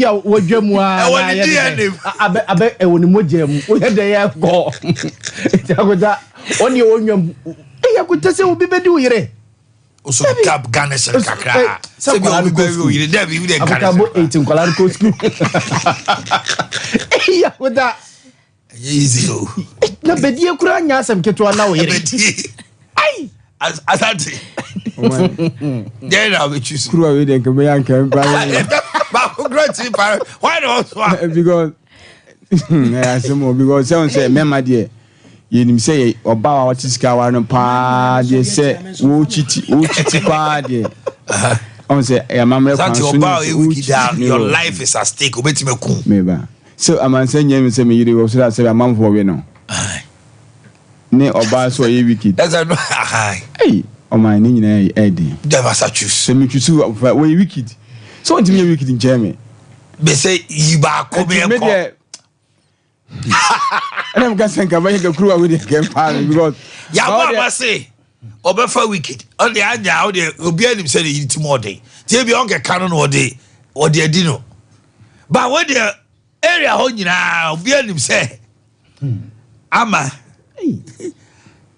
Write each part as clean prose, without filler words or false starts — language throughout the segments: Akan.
ya wodwam abe ewoni mogem wo hede ya go itagoda oni wonwam ya kutase obi bedi uyire oso cap ganes kakra se bi obi bedi uyire da bi de ganes akabo 18 kwala ko school ya goda easy o na bedi ekura nya asem keto na uyire ai asante there na we choose kura we den kebe yanka ba great par why not because I say more because say mema there you say oba wa tisika wa no pa dey say wo chiti pa there on say ya mamre kwan so oba e wiki down your life is at stake obetime ku meba so am say nyem say me yiri wo so that say am for we no ne oba so ye wiki that's no hey Omanhene nyina e dey never such so me chusu we wiki so ntimi ye wiki in Germany be say you ba ko me ko and I'm going to buy a crew with the game because ya say obefa wicked on the anya how dey obi anim say the timode tie bi on ke canon or the adino but when the area ho nyina obi anim say ama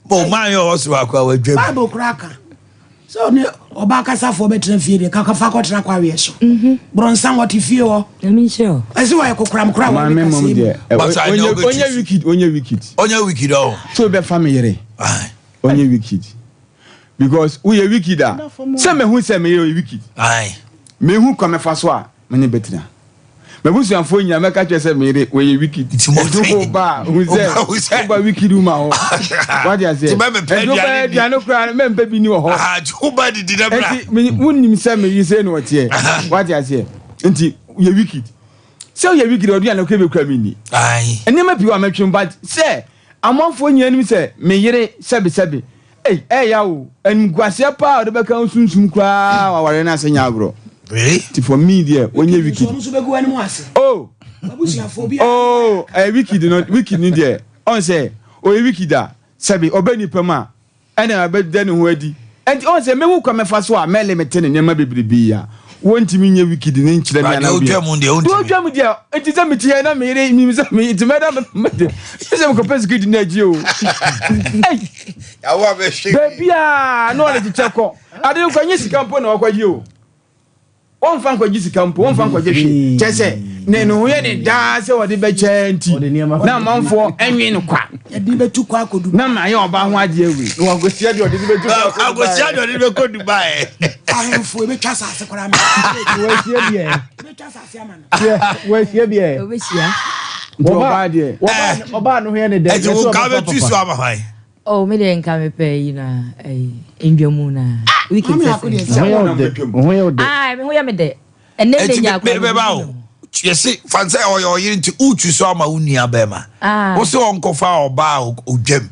bo man yo so akwa wadwam bible kraka so ne oba kasa fo betra fie de kaka fa kotra kwa we so bronsan what fie wo emi sure ese wa kokram kra wa me mom de onye wicked oh so be family onye wicked because we are wicked say me hu say me are wicked me hu come fa so a me ne betina me busu anfo nya me ka twese me re we are wicked do ba hu say ba wicked ma ho what you say do ba dia no kra me mpa bi ni ho do ba di na bra me wunnim say me yi say no tie what you say nti we are wicked say we are wicked odu an ko be kra mi ni ene ma bi wa metwem but say amonfo nya nim say me yere sebe ya o engwase pa o de be kan sunsun kwa waware na asenya agro really for me there onye wicked oh wicked ni there on say o wicked da sebe obani pema ena abede ne ho adi and on say me wu kwa mefa so a mele metene nyama bebribi ya wontimi nye wicked ni nkyere me na odwam dia etiza metie na me re mi se me itimeda me se me ko persecute na ji o ya wa be shake bebia no le ticheko ade ko nye sikampo na wakwaji o on fan ko jisikampo on fan ko jehwe chese ne no ye ne da se wode be chanti na manfo enwe no kwa edi betu kwa kodu na ma ye oba ho ade awi wo gosia de ode betu kwa agosia de ode be ko Dubai ahemfo be twa sase kora me wo sie bie be twa sase amana wo sie bie obesia oba no he ne de so ka be tu so amahai oh me de nka me pe yi na ndwamu na weekend me ho ya me de enne de nya ko be ba o yesi fancy oyo yiri nti utu so ama unia be ma wo se onko fa oba onjam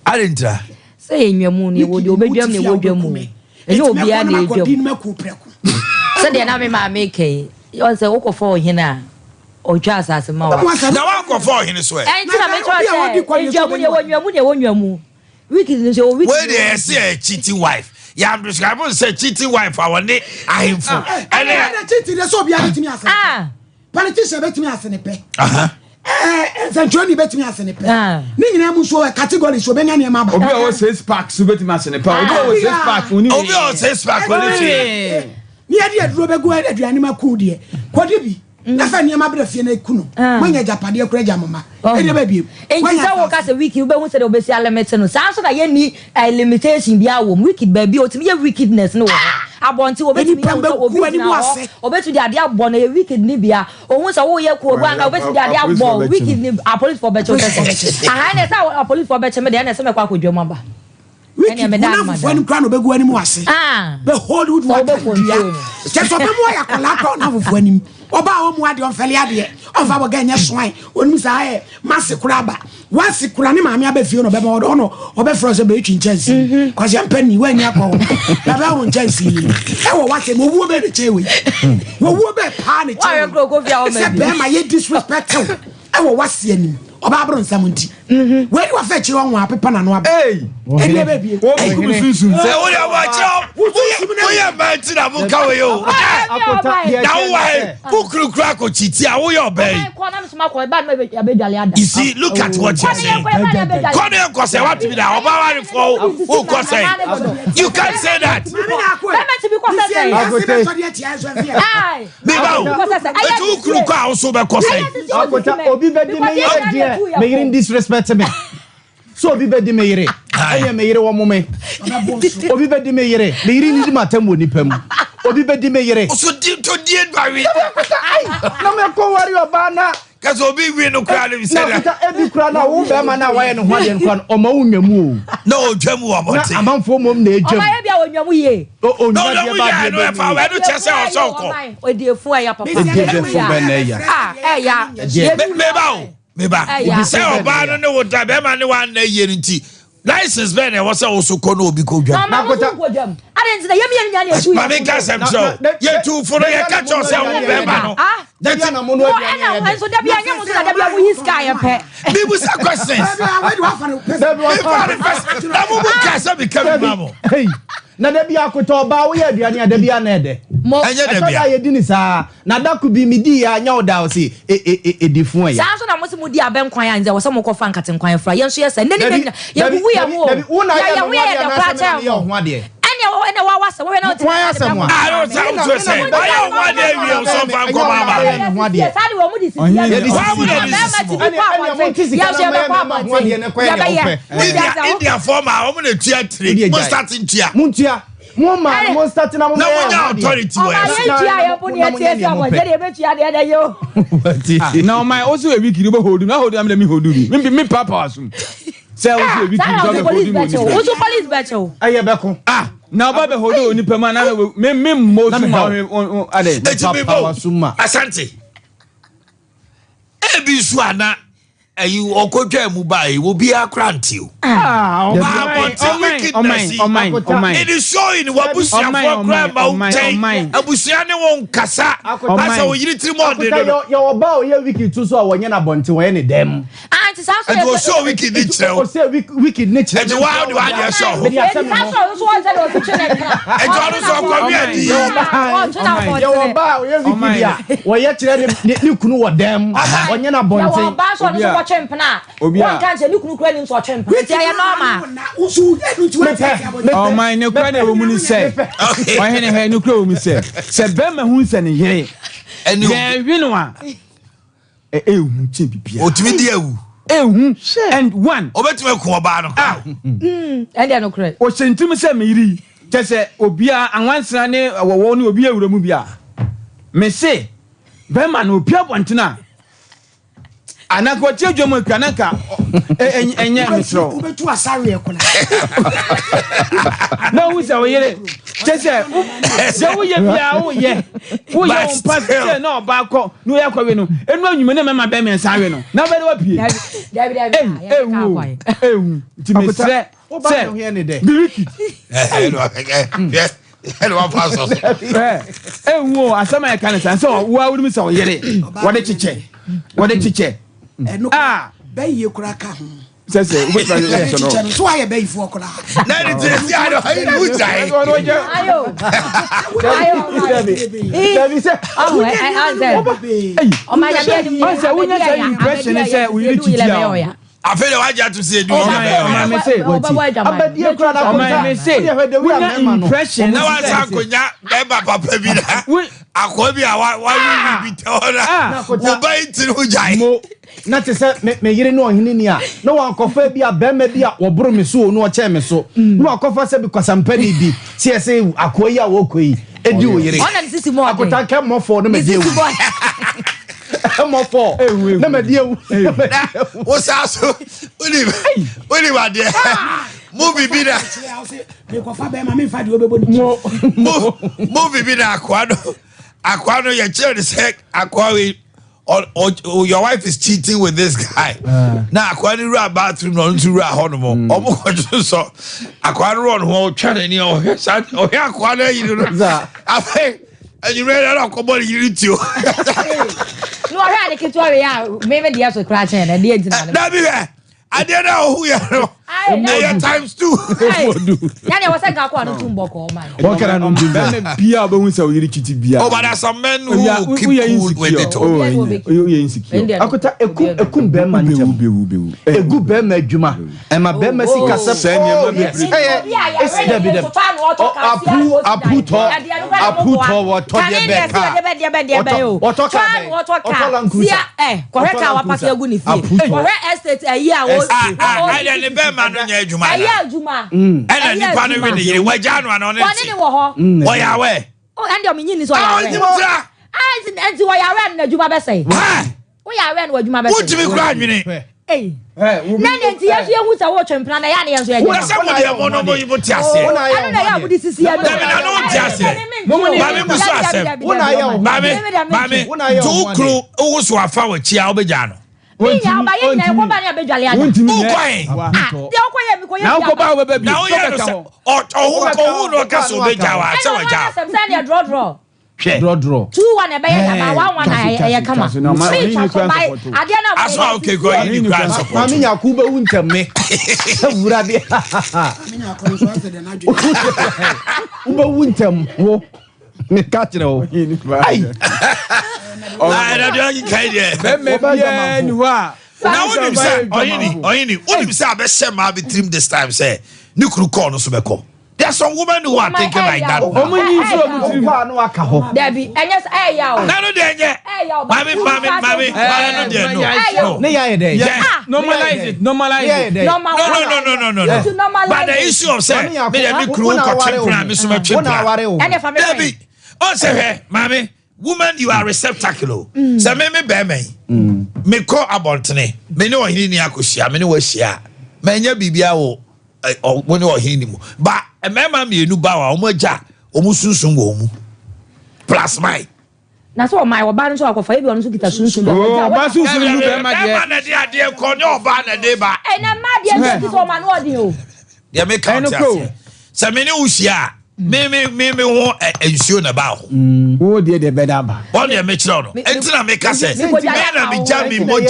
alentra say ndwamu ni wo de obedwam ne wodwamu ene obi a na edwam se de na me ma make yo se wo ko fa ohina otwa asase ma wa na wa ko fa ohine so na me twa se ndwamu wicked so wicked where they say a cheating wife ya describe say cheating wife awone ahemfo ene cheating so bia betimi ase politician betimi ase ne pe Sanchoni betimi ase ne pe ni nyina mu so category so benya ne ma ba obi o 6 pack so betimi ase ne pe obi o 6 pack oni obi o 6 pack oni ni ade aduro begu aduane maku de kodi bi na fa ne ma bra fie na ekuno manya japade akura jamama ede ba bi enza wo ka se wiki ube hu se de obesi alemete no sa so da ye ni limitation bi awo wicked ba bi otimi ye wickedness no abonti obeti mi obetu de ade abo na ye wicked ni bia ohun se wo ye ko ogu anga obetu de ade abo wicked ni a police for becho se aha na sa police for becho me de na se me kwa kodwom aba wiki na fofo kra no begu anim ase be hold wood water dia just oba mo ya kola kra na fofo anim oba wo mu ade on fele ade on fa boga nya soan onim sa e masikura ba wasikura ni maami abefie no be mo no obe fro se be twi chance kwase ampani wa nya ko na be won chance e wo wase mo wo be de chewe wo wo be pa ne chewe wa ko fia o me se be ma ye disrespect e wo wase anim oba abro nsam nti Where you are fetching on one paper and one. Hey, baby. Sunsun. Say what you watch out. We are meant to book away. Now why? Who crack or chiti? How you obey? You see, look at what you're saying. Corner cause I want to be there. Who cause you can't say that. Making disrespect me. So be bedi me yere. Aye me yere wo mome. Obi bedi me yere. Me yere ni matam woni pam. Obi bedi me yere. So to die bari. Na me ko wari oba na. Cause obi we no kra le say that. Na ebi kra na wo be ma na wa ye no ho de nkwa o ma wunwamu o. No dwamu o monte. Na amanfo mom na ejam. O ma ye bia wonwamu ye. O no ya no fa we no chese o so ko. O de fu ya papa. Meba say oba no ne wo da be ma ne wa na ye nti license be na wo say wo so ko no obi ko dwa na kota ade nti na ye me nya na esu ma me ka sem so ye tu for ye ka cho say wo be ma no that na mo no aduane ye so da bia nya mo so da bia mo his guy pe people say questions na mo ka say be come mamo hey na da bia akota oba wo ye aduane da bia na ede enye da bia ye di ni sa na da ku bi mi di ya nya oda o si edifu ya sa so na mo se mo di abenkwan ya nze wo se mo ko fa nkatenkwan fra ye so ye se ne ni ye gugu ya mo ya wo ye da pra cha ho ene wa wasa wo na o ti I don't sound say why you want dey we so fan ko mama sa di wo mu di si ya India former wo na tua 3 mo starting tia muntia mo starting na mo authority we now my also a week you be hold na hold am let me hold you me papa asum say also a week you be hold you also police becho aye be ko now baba hold you ni pema na me mo suma ade papa asuma asante e bi su ana ayi okodwa mu bai wo bi akranti o it is showing wabusia for grandma mountain abusia ne won kasa asa wo yiri tiri mo de no yo oba o ye wiki tu so wonye na bonte wo ye ne dem anti sa so go show wiki ni chere o say wiki ni chere and wow the one dey show so what say o tu chere e jo so ko wi adi yo oba o ye wiki dia wo ye chere ni kunu wo dem wonye na bonte yo oba so no so chempna one kan se ni kunu kura ni so chempna ti ya normal oh my ne kura na wo mu ni say Omanhene he ne kura wo mu say se be ma hu se ne yere enu wi no a hu che bibia otimi di ewu hu and one obetime ku oba no and they no kura o sentim se me yiri che se obia anwansra ne wo ne obi awura mu bia me se be ma no obi abontina anako tiejo mo kanaka enye misro ubetu asare ekona na wu se oyere chese wo ye bia wo ye on pass na oba ko no ye kwawe no enu anwume na mema be me nsare no na be wa pie ti me se oba here ne de biriki hello one pastor asama e kan san so wo awuru se oyere wo de chiche bɛyie kura ka ho sese we try to so aye bɛyi fo kura na ni ti ado ayo utai David say o ma ya bi o se wonya say impression say we reach here afele waja to say do me say abadie kura na ko me say wonya impression na wa sa konya be papa bi na akobi a wa bi te ora wo bai tiri ujai na te se me yire no ohene ni a na wa kofa bi a bema bi a wo boro me so no o che me so na wa kofa se bi kwasampani bi se se akoyi a wo koyi edi wo yire ona ni sisi mo akota ke mo for no me die wu mo for na me die wu wo sa so oni wa de mo bibi da me kofa be ma me fa de obebo ni mo bibi da akwano ye chere say akwawe or your wife is cheating with this guy. Now akwani ru bathroom no ntu ru ahonomo. Omo ko so akwani ru no twa ni o he akwani yi no. Afa and you ready to come on you too. No I had to we ya me dia so crash na dia ntina. Na bi Ade na who ya no. Na times 2. Yani was a kwa no tumboko man. What can I not do? Bia be hu say we chiti bia. Oh, but there's some men who keep cool with it. Oh, you insecure. Akota ekum be man ntem. Egu be ma adwuma. E ma be ma sika se. Aputo what to estate a year I didn't be man on your Juma. And I didn't pay you. Why Jano on it? Why are we? Oh, and your minion is why and why I ran the Juma Bessay. We are ran what Juma Bessay. What do you cry? Hey, Nancy, yes, you was a watching plan. I am well, somebody a monobo you put just say. I don't know this is here. I don't just say. Mammy, 2 crew also are found Chia Obejano. Now go back baby. Now draw. Draw. 2-1 a bear, 1-1 I come up. That's why okay go in the grand support. Mami Yakuba won't me. Uba won't me catch it all. I don't care. Now when you say Oyini, when you say I best share my between this time say Nukru corner subeko. There's some women who are thinking like that. Debbie, and yes, I yaw. No, Mammy, normalize it. No. But the issue of saying, me crew Debbie, oh say, Mammy, woman, you are receptacle. Say me bear me call about me. Me know he ni akushia, me know shia. Me nya bibia wo when you are hearing him. But a man, you know, bow, Omaja, Omusun womu. Plus my. That's all my balance of everyone who gets a soon. Oh, Basu, dear, call your banner, deba. And I'm mad, yes, man, what do you? They make kind of cool. Saminu, me won't ensure about. Oh, dear, the better. One year, Mitchell. Until I make us say, be jamming more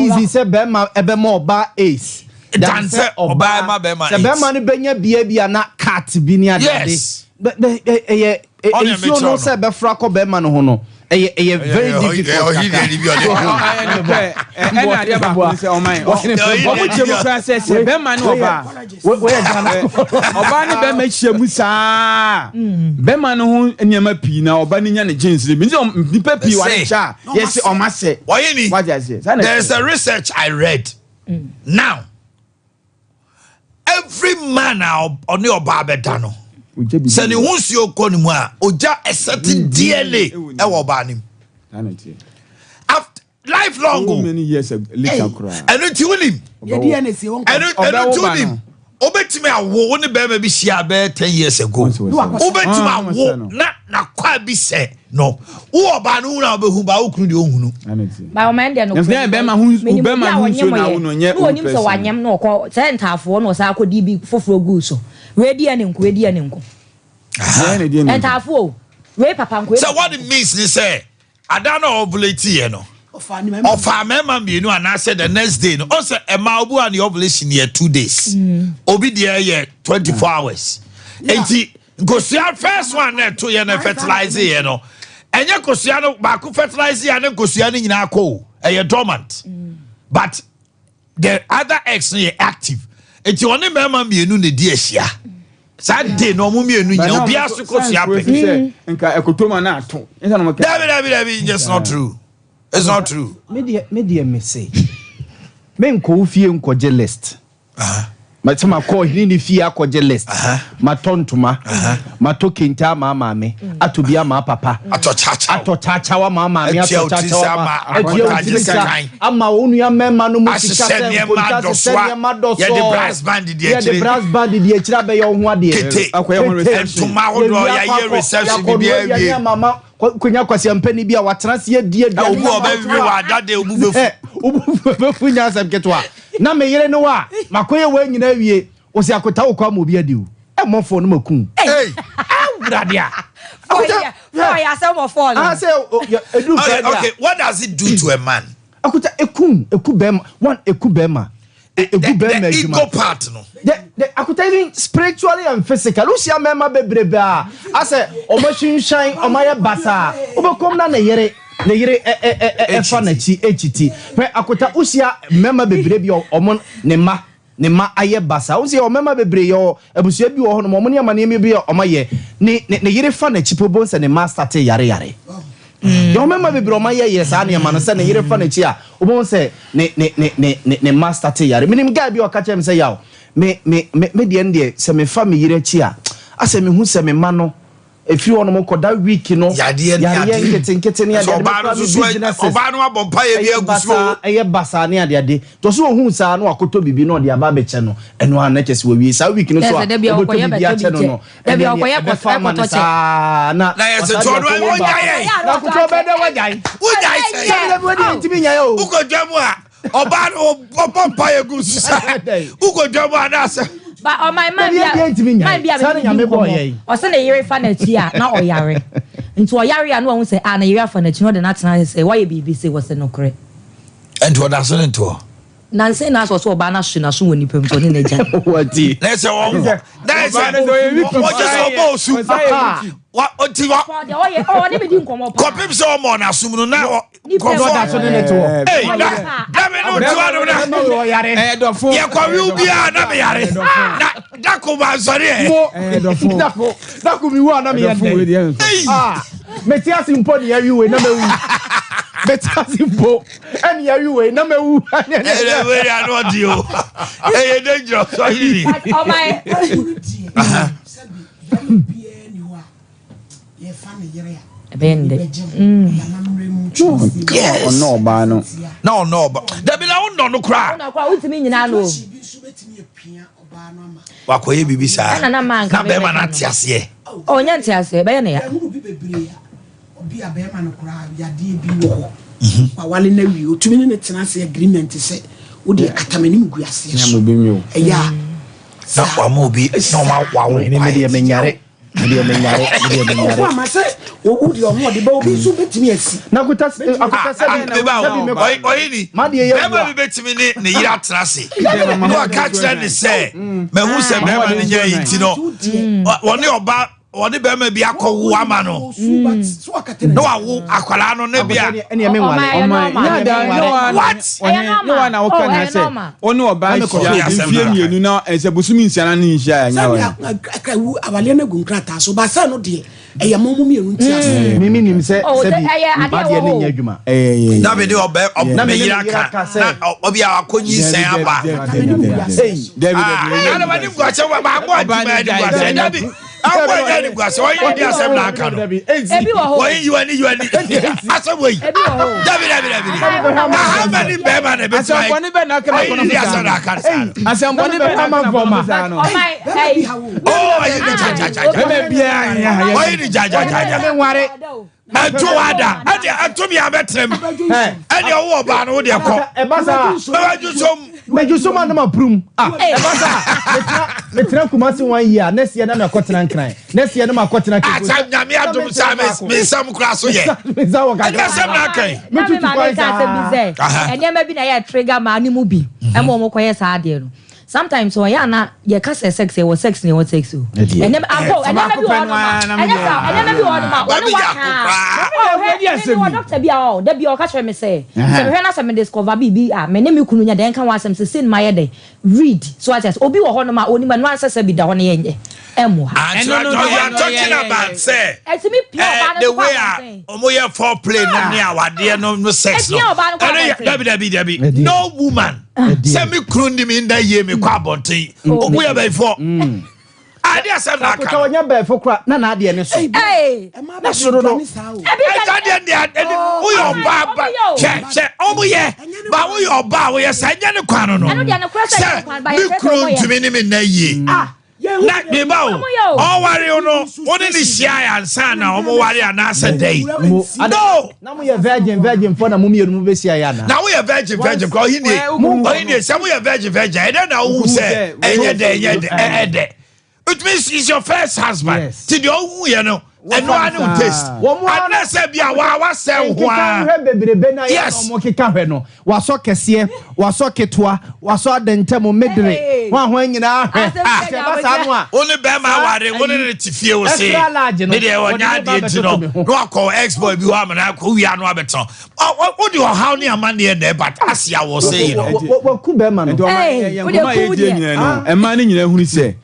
easy, said Bema, Ebemo, bar ace. Dancer or buy my bema. The Bema Benya Bia not cat binia. Yes. But if you know, said Befraco Beman Hono, a very difficult. There's a research I read. Now, every man on your barbedano. Send you once you call him oja a certain DNA. After lifelong, many years ago, and don't you him? I don't him. Obetime awo woni be ma bi hia be 10 years ago. Obetime awo na kwa bi se no. Wo oba no na obehu ba wo kunu de ohunu. Ba o man de no. Nse be ma hu be ma hu so na wo no nye. No nim so wanyem no ko sentafo no sa akodi bi foforo gu so. We di anenko. Entafo. We papa nko. So what it means is say adana ovulate ye no. Ofa mema mienu anase the next day no. Also e ma obu an ovulation here 2 days. Obi there here 24 hours. Enti gosia first one na to ye na fertilize ye no. Enye gosia no ba ku fertilize ye na gosia ni nyina akọ. E dormant. But the other eggs no active. Enti one mema mienu ne di ahia. Saturday no mu mienu nya obi asoko sia pe. Nka ekotoma na ato. David, just not true. It's not true. Me say. Men ko fie nkoje list. Matema ko ni fie akoje list. Matontuma. Matokenta mama me. Atobia ma papa. Atochacha wa mama me atochacha wa. Ama onu ya mema no musika se ko se ma doso. Ya the brass band di ya the brass band di echira be yo ho ade. Akoya reception. Tuma hodo ya ye reception bi bia ya mama kunya kwasi ampani bia watranse die obu obawi wa dade obu befu nya asem ketwa na me yere no wa makoye wa nyina wie osi akota wo kwa mo bia diu e mo fo no makun bradia oh yeah some of fall okay, what does it do to a man akuta eku bema one eku bema the ego part no the akuta even spiritually and physically usia mema bebrebe a ase omahwinhwan omaya basa obekom na yere fa na chi echiti pe akuta usia mema bebrebe omo ne ma aye basa usia omema bebrebe yo abusua bi wo ho no mo ne amane bi omaye ne yere fa na chi pobo se ne ma start yare yo mema bebrebe omaye yes ane ma no se ne yere fa na chi a obo se ne ma start yare minim guy bi o ka chem se yaw me de ende se me fa me yere chi a ase me hu se me ma no if you want to go that week no yade nkete ne yade oba no abompa ye bi aguso eye basa ne ade to so hu sa no akoto bibi no de aba be che no eno an chese we sa week no so akoto bibi a che no da bi okoye koto che na ye se to no wonyaye na koto be de wajai se we de ntimi nya yo uko dwamu a oba no bompa ye guso sa uko dwamu anasa but on my mind be o se na yere fa na chi a na oyare nti oyare a no hu se na yere fa na chi no de na tena se why bibi se was no kre and what that's not to nanse na so oba na hwe na so woni pem so ne na ja wati let's say what so what oti wa o ne be di nkomo pa kopim so mo na sum no na kodo da so ne to eh da me no to ado na oyare dofo ye kwa wi bia na me yare na da ko ba sori dofo da ko mi wa na me yare meti asimpo ne yawi we na me wu meti asimpo eni yawi we na me wu we are not dio eh dangerous so hiri oh my bende yes no ba no da bi na wo no kra na kwa utimi nyina no wakoye bibi sa na man na be ma na tiase o nya tiase be na ya obi a be ma no kra ya de bi wo wa wale na wi otumi ne tena se agreement se wo de katamani mguase na mo bi mi o eya na kwa mo bi no ma wa wo ne me de menyare o ma se o di omo de ba obi so betimi asi na kuta se bi oyini be ba bi betimi ne yira trase no aka kire ne se me hu se be ma ne nya yiti no woni oba woni be ma bi akowo ama no no awo akwala no ne bia ene me wale what no one na wo kan say oni oba hia fie mienu na se busumi nsiana ne hia nya wa akawu awale na gunkrata so ba sa no de eya momu mienu ntia mimi nim se bi ba de ne nya adwuma na be de oba na me yira ka na obi a akonyi sen aba David na ba nim gwa che ba ba gwa di gwa che da bi akwa ya ni gwa che wo yi di asem na aka no ebi wo ho wo yi wani asem wo yi David how many be man be asem boni be na ka ko no asem boni be na ma boma oh my hey oh yi ja be bia ya wo yi ja me ware anto wada ade antomi abetrem ade owo ba no de ko e basa meju som na ma prum e basa metra kumasi 1 year next year na me kotena nkran next year na ma kotena kiko asa nyame adom sa me sam kura so ye me za wo ka ade sam na kan metu tu kwa sa enye ma bi na ye trigger ma ni mu bi e mo koye sa ade no sometimes when ya na ye ka sex e was sex ni what sex o enye apo enye ma bi wo no enye ma bi wo no ma wo wa doctor bi a da bi o ka chere me say se me hwe na se me discover bi me ne me kunu nya den kan wa sem se sin ma ye den read so I just obi wo ho no ma oni ma no answer bi da ho ne ye emo ha and no you are talking about say me pure the way omo ye for play na ne awade no sex no dabi no woman say me krundi mi nda ye me kwa bonten omo ye be for ade asem na ka wonya be for kra na ade ne so na soro no ade wo yo ba che omo ye ba wo yo ba wo ye sa nya ne kwa no me krundi mi ni me na ye na me ba o ware no woni ni hia ya nsa na o mo ware anasa dai no na mo ye virgin for na mo mienu mo be sia ya na wo ye virgin ko hini se mo ye virgin e dey na wo se enye de it means he's your first husband ti de o hu ye no and no one taste. Unless there be a wa sell one. Yes. Waso kese, waso ketwa, waso adentemo medre. Wa hwan nyina ahwe. Only be ma ware, only the tifie wo say. Me dey onya de ntino. No call ex-boy bi wa na ko wi anu abeton. What do how near man there there but asia was saying. Wa ku be ma no. E ma ni nyina hunu se.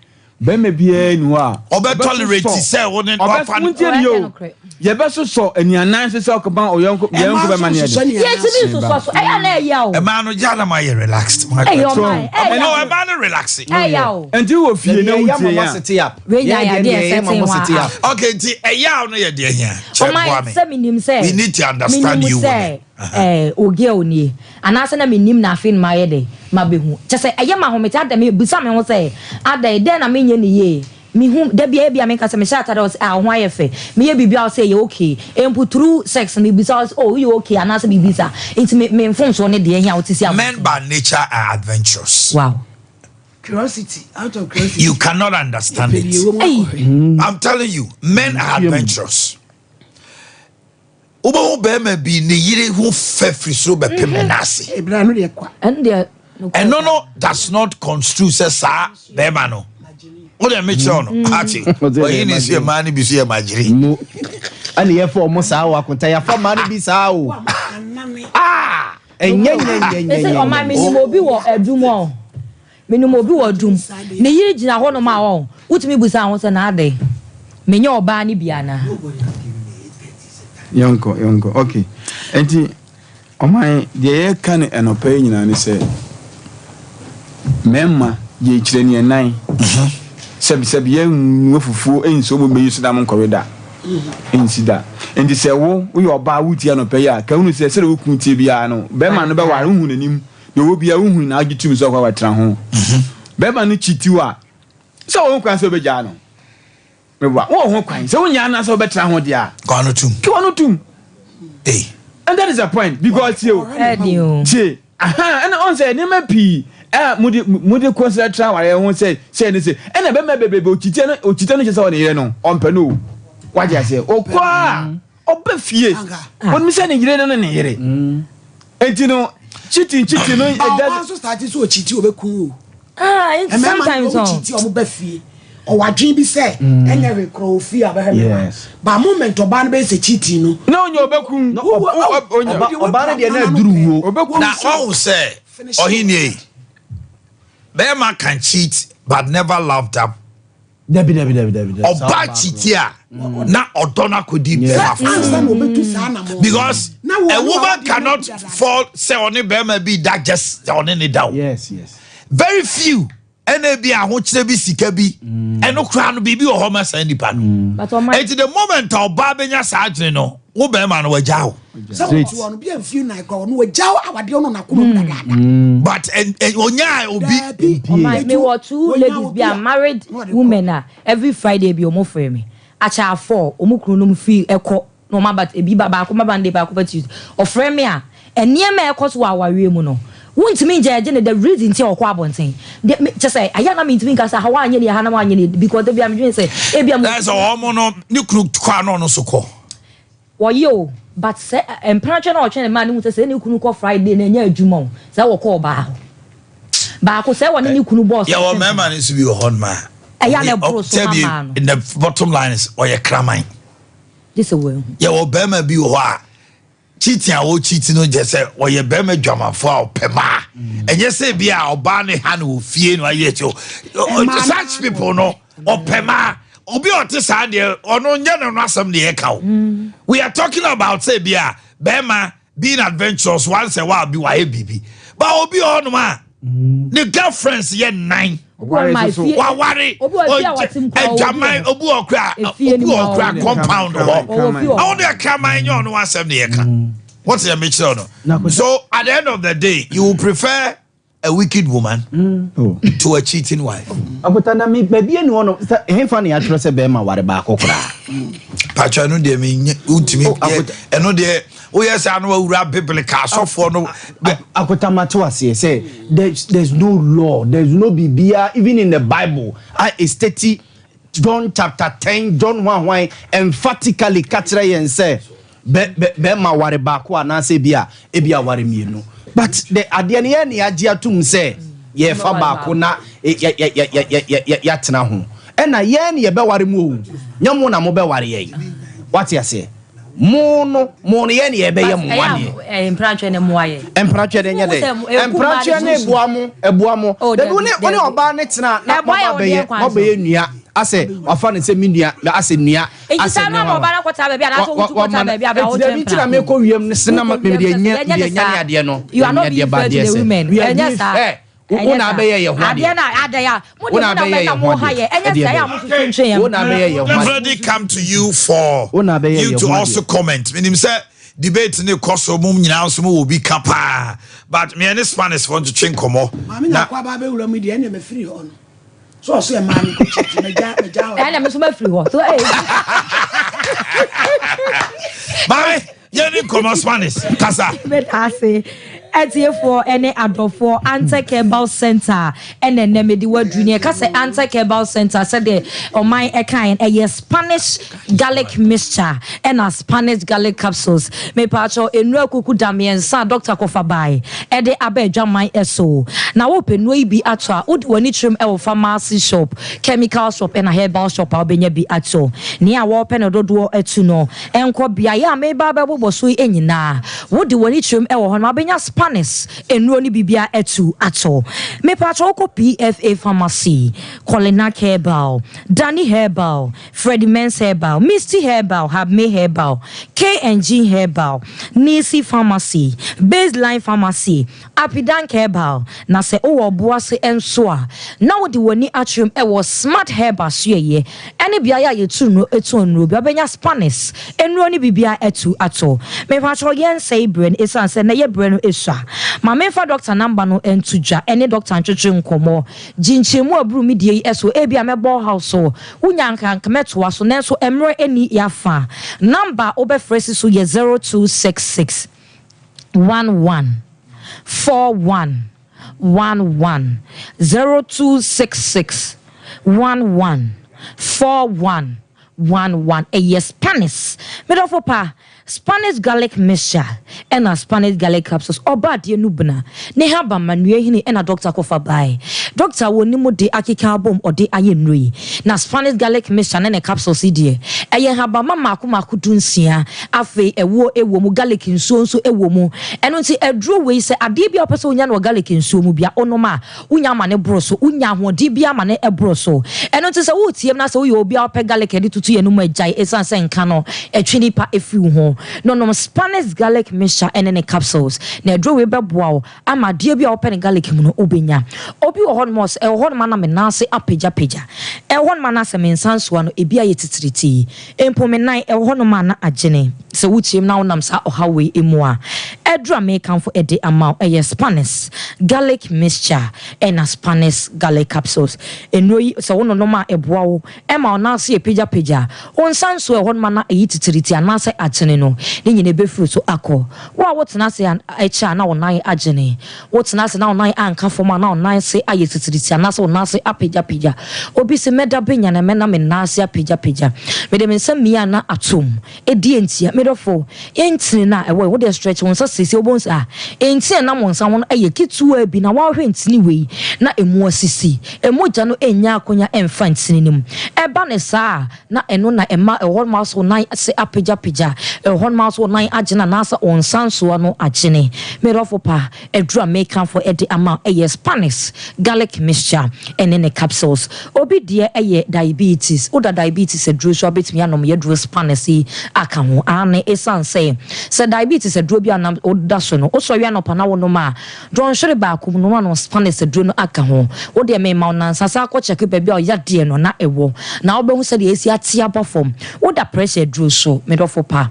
Be me bia nu a. Obe tolerate say won fan. Ye be so enianan se okoban oyanko be ma ne ade. Yes, it is so. Na yaw. E ma no jana ma ye relaxed. No, e ma no relaxing. Yaw. Enti wo fie na wutie ya. We ya dey setting. Okay, nti e yaw no ye dey here. Check for me. We need to understand you. Oge oni anase na menim na afin ma ye de ma behu chese eye ma homete adame busa me ho say ada de na menye ne ye mi hu da bia me kasa me shata da ho ayefe me ye bibia say ye okay emputuru sex me bisa oh you okay anase me bisa it me mfon so ne de ehia otisi am men by nature are adventurous. Wow. Curiosity, out of curiosity. You cannot understand it. I'm telling you, men are adventurous. Ubo be bi ne yire hu fefri so be pemenase. And no does not construe sa be ma no. What dey make sure no? Ati. But you need see man bi so imagine. Ani ye for mo sa wa kunta ya for man bi sa o. Ah! Enye. O ma minimum obi wo adum o. Minimum obi wo adum. Ne yire gina ho no ma o. Utimi busa ho se na ade. Menye oba ni bia na. Yonko. Okay. Enti omai de kan enopa nyina ne se memma ye kire ne nan. Sebi ye nwofufu enso bo be yusu da mon korida. Ensida. Enti se wo ye oba wuti enopa ya ka hunu se se wo kuntie bia no be ma no be ware hu nanim ye wo bia hu na agitum so kwa watra ho. Be ma no chitiwa se wo kwan se be ja no. Mewa wo ho kwan se wonya na so betra ho dia kwano tum and that is the point because you see and on say ne mapi mudi consider tra ware ho say ne say and be mebebe ochite no chese won yire no ompe no waje ase okwa oba fie won mi say ne yire no ne yire enti no cheating no it does so start so ochiti obekun sometimes ochiti omo fie o wadwin bi say enya rekro fi abahema ba moment oba no be se cheating no na onye obekun oba na de na duru wo obekun na all say ohini be man can cheat but never loved up Debi. oba cheatia na odona kodi because a woman cannot fall say on the be be that just on any down. Yes. Very few enebi ahokire bi sika bi eno kra no bibi o homa san nipa no but the moment oba benya saadwene no wo be ma no wagyaw straight one bi amfie na ikọ no wagyaw awade no na komo dada but onya obi me what two ladies be are married women every Friday be omo frame me acha 4 omo kru no mfi ekọ no ma but ebi baba ko ma bande ba ko pati o frame me a enie ma ekọ so awawe mu no won't mean judge the reason ti okwa bonten just say ayana me ntimi nkasa hawa anye ne ha na anye ne because they be am dream say e be am that's all no ni kru kwa no so ko wo yo but say temperature na o twen man mu say ni kunu ko Friday na nya adwuma say wo ko ba ko say wo ni kunu boss yeah wo man man is be hon ma ayana bro so man in the bottom line is or your kraman this way yeah wo be ma bi wo a cheating a wo cheating no je say wo ye be ma dwamafo a opema enye say bia oba ne ha no fie no aye cho such people no opema obi otisa de ono nya no asem de e ka we are talking about say bia be ma being adventurous once a while be wa e bibi but obi ono ma the girlfriends ye 9 wa ware ejamai obu okra compound ho how dey come my on one asem dey can what's your make sure no so at the end of the day you will prefer a wicked woman to a cheating wife abutana me baby enu ono ehfa na ya tro se be ma ware ba akokora pacha no dey me utimi eno dey o yes anu awura biblical sofo no akota to ase say there's no law, there's no bibia even in the Bible is 30 John chapter 10 John 1 emphatically katra yen say be ma ware ba ko anase bia e bia ware mienu but the ade ne ye agye atum say ye fa ba ko na ya tena ho ena ye ne ye be ware mu o nyamo na mo be ware ye what you say mo ye ne ye be ye mo wane empratwe ne mo aye empratwe ne nya de empratwe ne ebuamo de one oba ne tena na ba be ye nua ase wafa ne se minua ase nua ase na mo ba na kwota ba bia na so wutu kwota ba bia ba o tempa ntira me ko wiem ne se na me de nya ade no you are not being fair to the women una be ye ho ade na ade ya mo de na mo ha ye enya say ya mo tuntun ye una be ye ho already come to you for you to also comment meaning say debate ne koso mum nyina so mo obi kapa but me and Spanish want to change komo na kwa ba be wura mi de enya me free on so e man ko check me ja enya me so ma free ho so Mami, you need come Spanish. Kasa. But I say, for any adofo anti-cable center and then the word junior kase anti-cable center said the my kind a Spanish garlic mixture and a Spanish garlic capsules me pacho enro kuku damien sa Dr. Kofabai Ade Akye Abia eso na open we bi atwa odi wani trim e pharmacy shop chemical shop and a herbal shop obenya bi ato ni a wo pen dodo etu no enko bia ya me ba ba bobo so enyina wodi wani trim e wo ho na obenya Spanish enro ni bibia etu ato me pacho ko PFA pharmacy Colina Herbal Danny Herbal Freddie Men's Herbal Misty Herbal Habme Herbal KNG Herbal Nisi Pharmacy Baseline Pharmacy Apidan Herbal na se o boase enso a na wodi wani atrum e wo Smart Herbal so ye ene bia ya yetu no etu onro bia benya Spanish enro ni bibia etu ato me pacho yen say brain esan se na ye brain no esua ma me fa doctor number no entudwa ene doctor antwetwe nkomo jinchemu aburu mi die eso e bia me ball house so unya nkan kemetoa so nenso emre eni yafa number obefresi so ye 0266 11 41 11 0266 11 41 11 a yes Spanish medofopa Spanish garlic mixture and a Spanish garlic capsules oba de nubna ne haba manue hini and a Dr. Kofabai Dr. wonimu de akika bom or de ayenui na Spanish garlic mixture and a capsules idie eye haba mama akuma kudunsia afe ewo mu garlic nsuo nso ewo mu eno nti edro we se ade bia opese onya no garlic nsuo mu bia onoma unya ma ne broso unya hode bia ma ne ebroso eno nti se wo tiem na se wo ye obi a ope garlic edi tutu ye no mu agai esan se nka no etwini pa efi ho no Spanish garlic mixture and any capsules na draw we beboa ama de bia open garlic mu no obenya obi wo hon mos e hon ma na me nase apeja e hon ma na se me nsanso no e bia ye titiriti empo me nan e hon ma na agene se wutiem na wonam sa ohawe emu a edra me kan for ede ama e Spanish garlic mixture and a Spanish garlic capsules enoi se wono no ma eboa wo e ma ona se peja onsanso e hon ma na e titiriti anase agene no ni nyine be fruit so akọ wa wotena se echa na onan agene wotena se na onan anka foma na onan se aye titiriti na se onan se apeja obi se meda benya na mena me na se apeja me de mensam mia na atom edi entia me dofo entini na ewo wo de stretch won so sisi obonsa entia na monsa won aye kitua bi na wa hwe ntini wei na emu asisi emoja no enya akonya emfa ntini nim eba ne saa na eno na ema ehon ma so onan se apeja hon ma so nan agena na sa onsanso no agene merofopa edra make am for ede ama Spanish garlic mixture and in the capsules obi de diabetes oda diabetes edro so betimi anom ye dro Spanish aka ho ane esan say diabetes edro bi anam oda so no so wi anopa na wono ma don hwere ba akum no no Spanish edro no aka ho wo de me ma na sasa akọ check ba bi o ya de no na ewo na obehu se de esi atia bofom oda pressure edro so merofopa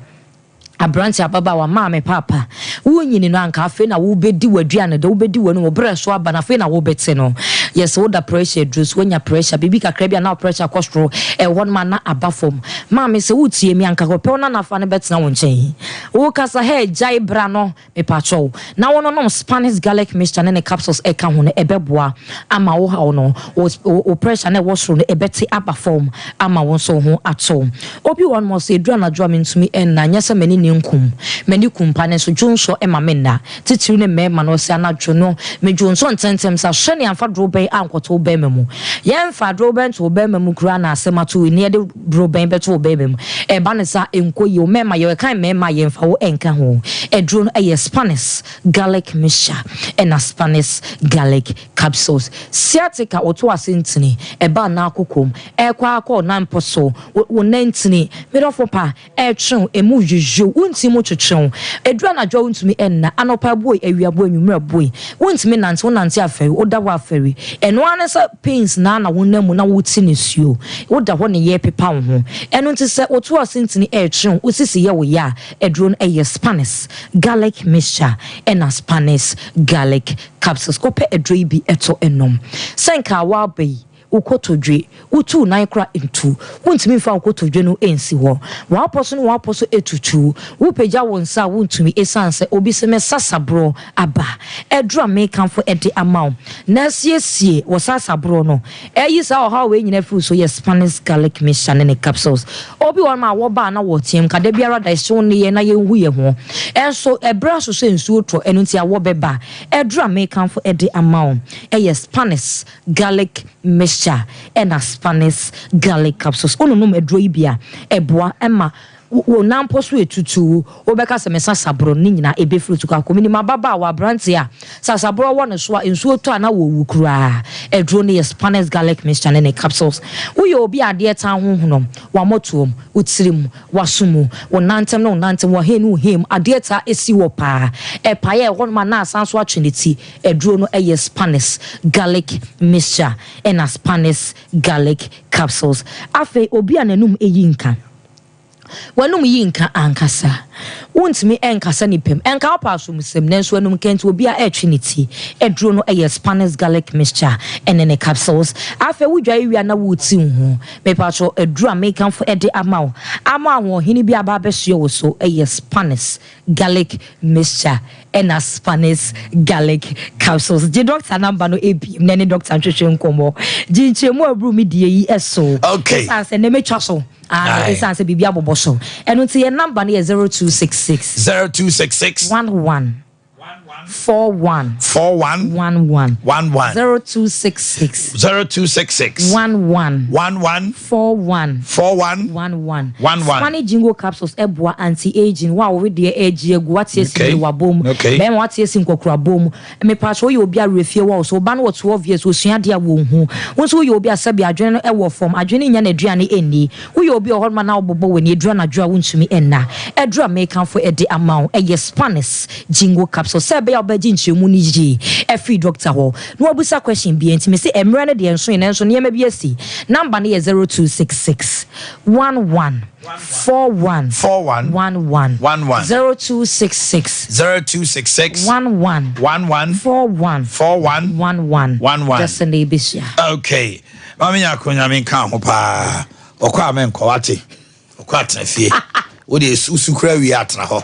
abranti ababa wa maame papa wo nyini no anka afi na wo bedi waduane de wo bedi wonu wo bre so aba na afi na wo bete no yes wo da pressure drus when ya pressure bibi kakra bia na pressure kostro one man na abafom ma me se wutie mi anka ko pe ona na fa ne betena wo nchen wo kasa he jai bra no me pacho na wono no Spanish garlic mixture ne capsules e ka ho ne ebeboa ama wo ha no o pressure ne wo soro ne ebeti abafom ama wo so ho ato obi one mo se dura na dua me ntumi en na nya se mani ne nkum mani kumpa ne so dwonso e ma me na titiru ne me ma no se anadwo no me dwonso ntentem sa hwe ne amfa droben ankoto be memu yen fa droben to be memu kura na asemato ni e de droben be to be memu e ba ne sa enkoyi o me ma ye kan me ma yen fa wo enka ho e dro no e Spanish garlic mixture and a Spanish garlic capsules siatica oto asentini e ba na akokom e kwa akọ na mposo wo nantini me do fopa e twon emu juju wonti mu twetwon edura na dwa wontumi enna anopa boy awiabo anwumra boy wontumi nante wonante aferi oda wa aferi eno anesa pains na wonamu na wuti ne suo woda ho ne ye pepa wo ho eno nti se oto asentini e twon osisi ye wo ya eduro no e Spanish garlic mixture and a Spanish garlic capsules kope edro bi eto enom senka wa be ukotodwe utu na ikra into wontumi fa ukotodwe no ensi ho wa poso etutu wo peja wonsa wontumi esanse obi se mesasabro aba edro make for ede amount na siesie wo sasabro no eyi sa o ha we nyina fru so yes Spanish garlic mixture ne capsules obi won ma wo ba na wo tiem kada biara da so ne ye na ye hu ye ho enso ebra so ensu otro enu ntia wo beba edro make for ede amount yes Spanish garlic mixture and a Spanish garlic capsules. Ono no medro ibia eboa ema wo nampo so etutu wo beka se mesa sabro ni nyina ebe fruit ka komini mababa wa brante a sasabro wo ne so ensuo to ana wo wukura edro ne Spanish garlic mixture ne capsules wo ye obi ade tan honhonom wa motom utirim wasumu wo nantem no nantem wo henu hem ade ta esi wo pa e pa ye won ma na asanso atweneti edro no e Spanish garlic mixture and a Spanish garlic capsules afi obi ananum eyinka wanum yinka ankasa wontimi enkasa nipem enka opaso musem nenso anum kenti obi a etrinity edro no e Spanish garlic mixture and capsules afa wudwa ewia na wuti hu me pacho edro make for ede ama ho hini bi aba beso wo so e Spanish garlic mixture and a Spanish garlic capsules the doctor number no ebi nene doctor ntwetwe nkomo jinchemu abru mi die yi eso okay sanse ne metwa so sanse bibia boboso eno ti ye number no 0266 11 41 11 0266 11 41 Spanish jingo capsules eboa anti-aging wa we de age egu watie si wabom ben watie si nkokura bom me pacho yo obi arefie wa so ba no 12 years osua de a wo hu wonso yo obi asabi adwene no ewo form adwene nya na aduane eni wo yo obi ohorma na obobo we ni adura na adura wontumi enna adura make am for ede amount e Spanish jingo capsules sebe ya obaji nchemu ni ji every doctor ho no obusa question bi enti me say emre na de enso ene enso ne ma bi asi number no 0266 11 41 11 0266 11 41 11 just an abisia okay mami yakonya me kan ho pa okwa me nkowate okwa trafie wo de usukura wi atna ho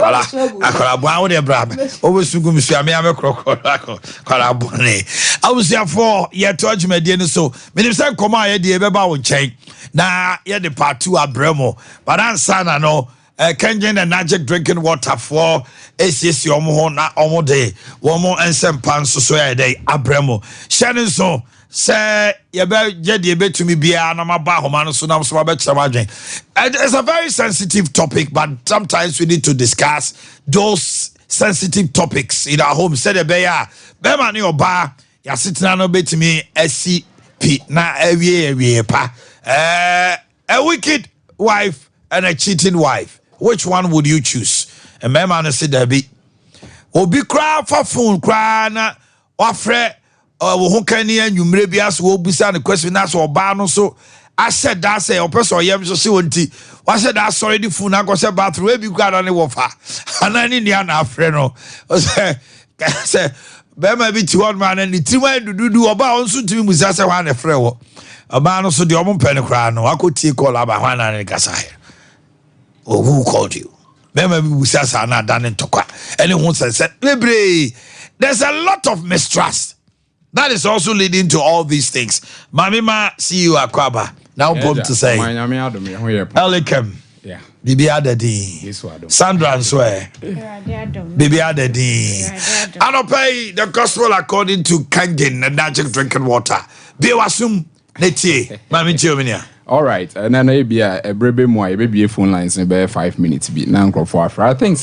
wala akola bo wo de bra wo sugum su ame kola bo ne awusia for ye to adwumade ni so menim say koma ye de beba wo nchen na ye de part 2 abramo but answer na no Kenyan and magic drinking water for ACC omo na omo de womo ensem so ye de abramo shanin so say ye be je de betumi bia na maba homa no so na so ba chamadwen. It's a very sensitive topic, but sometimes we need to discuss those sensitive topics in our home. Said be ya be man your ba ya sitina no betumi SCP na ewie pa a wicked wife and a cheating wife. Which one would you choose? And my man said there be obi cry for phone cry na ofre wo kan ni anwumre bia so wo busa the question na so oba no so I said that say o person yem so se wonti wa said that sorry the phone na go say bathroom we bi kwa na ne wo fa anani ni na afre no o say Bema bi ti one man and the tima dudu oba on so timi musa se wan e frɛ wo. Oba no so de omon pɛ ne kra no akoti call aba hwan na ne kasa he. Oh, who called you? Bema bi musa sa na dan ntokwa. Any hu se lebre. There's a lot of mistrust. That is also leading to all these things. Mamima, see you Akwaba. Now bomb to say. Elikem. Yeah. Bibi Adedi. Sandra and swear. Bibi Adedi. I don't pay the gospel according to Kangin and magic drinking water. Bewasum Neti. Mami Chiominia. All right, and then maybe a brebe more, maybe a phone lines in about 5 minutes. Be now for I think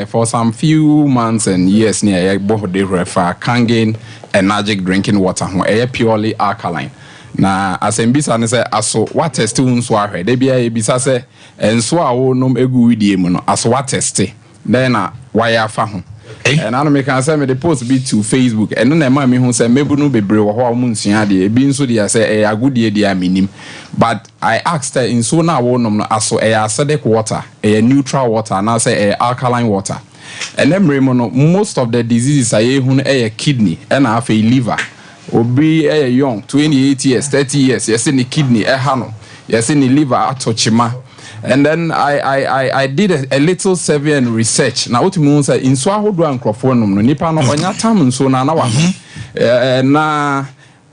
for some few months and years near both they refer Kangen and magic drinking water, where purely alkaline. Na as mbisa ne say aso what test unso ahwe de bia ebisa say enso a wo nom egu widie mu no aso what test then na why afa ho and I make can say me the post be to Facebook and no na me hu say mebu no bebre wo ho mu nsua de ebi nso de say agudie de aminim but I asked her enso na wo nom no aso acidic water neutral water na say alkaline water and them no most of the diseases I hu no kidney and half a liver obi young 28 years 30 years yes in the kidney no yes in the liver atochima and then I did a little survey and research now what mean say in so ahodo ankrofo no nipa no onya tam nso na wa na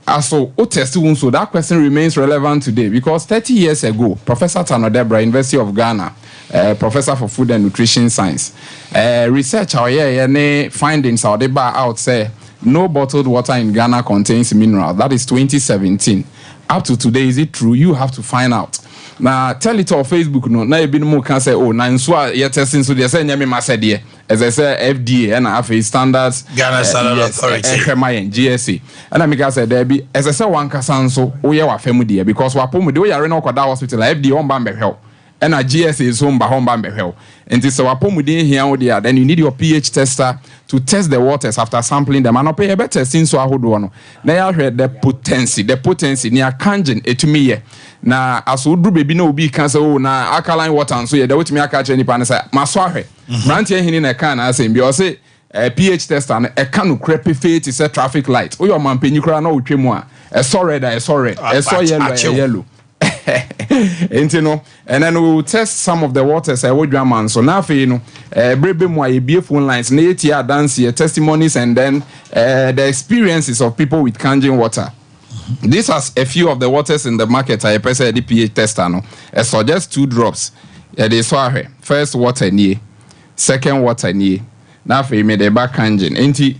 aso o test so that question remains relevant today because 30 years ago Professor Tano Debra University of Ghana professor for food and nutrition science research our findings how they bar out say no bottled water in Ghana contains mineral. That is 2017. Up to today, is it true? You have to find out. Now, tell it on Facebook. No, now you be more can say, oh, now in so you're testing so they say, "Nyame masadia." As I say, FDA and have standards. Ghana Standard Authority. HMI and GSA. And I make I say there be as I say one kasanso. Oh yeah, wa family because wa pomu de we are in Okwada hospital. FDA on bambe help. And a GSA is home bambe help. And this our pomu here there. Then you need your pH tester to test the waters after sampling them. And pay a better since so ahodo. Now I heard the potency near kangen etumi. Na as would baby no be cancer na alkaline water and so yeah, the way me catch any pan say maswahe. Rantie hin na can I say be say pH tester and a can creepy fate is a traffic light. Oh your man penny kra na otwe mu a so red yellow. And then we will test some of the waters I would man so now for you know brebe mo a phone lines na dance testimonies and then the experiences of people with kangen water. These are a few of the waters in the market. I press the pH tester no. So just 2 drops. They saw first water near, second water near. Now for me the back kangen. Enti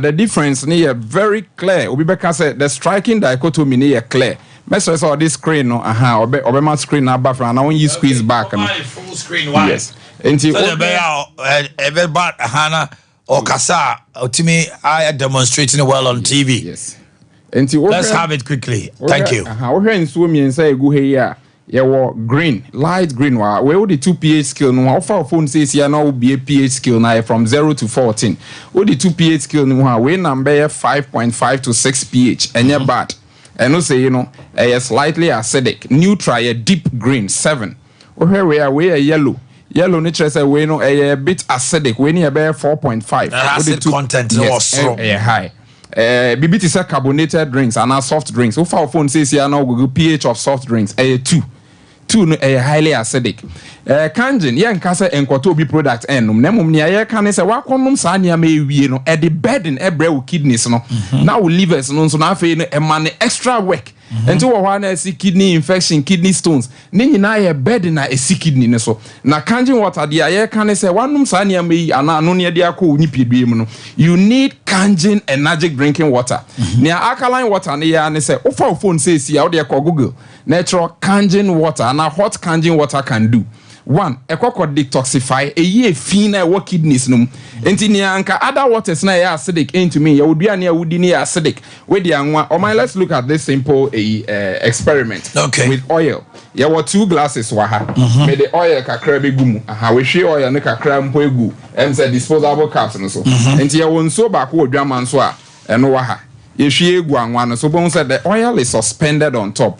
the difference near very clear. Obibeka said the striking dichotomy near clear. Mess saw this screen no obema screen na back and I want you squeeze back no. Full screen wide. Yes. Enti everybody Hana or Kasa Otimi I demonstrating well on TV. Yes. Let's have it quickly. Thank you. We in so me say go here. Yeah, green, light green. We all the 2 pH scale. No, our phone says here now will be a pH scale now from 0 to 14. All the 2 pH scale. No, we number 5.5 to 6 pH. And you're bad. And no say you know a slightly acidic, neutral, a deep green 7. We are yellow. Yellow nature say we know a bit acidic. We need about 4.5. Acid content was strong. High. BBT say carbonated drinks and soft drinks. So far phone says here now Google pH of soft drinks 2 no highly acidic. Kangen yen kasa enkoto bi product enum nemum ne ye kan say wakonom sa nia ma ewie no e de burden ebre wo kidneys no na wo livers no so na afei no e man extra work enti wo hwa na see kidney infection kidney stones ne nyina ye burden na esi kidney ne so na kangen water de ye kan say wanom sa nia ma yi ana no ne de akọ onipedue mu no you need kangen energetic drinking water ne alkaline water ne ya ne say wo fa phone say si ya wo de akọ Google natural kangen water and hot kangen water can do. 1, a cocoa detoxify a year fina work kidneys num. Anka other waters na acidic into me, you would be near woody acidic. With the young one, let's look at this simple experiment. Okay. With oil. You were 2 glasses waha. Made the oil kakrabi gumu. Aha, we share oil nika kram poegu. And said disposable caps and so. And you won't so back wood draman swa and waha. You share guan so bones said the oil is suspended on top.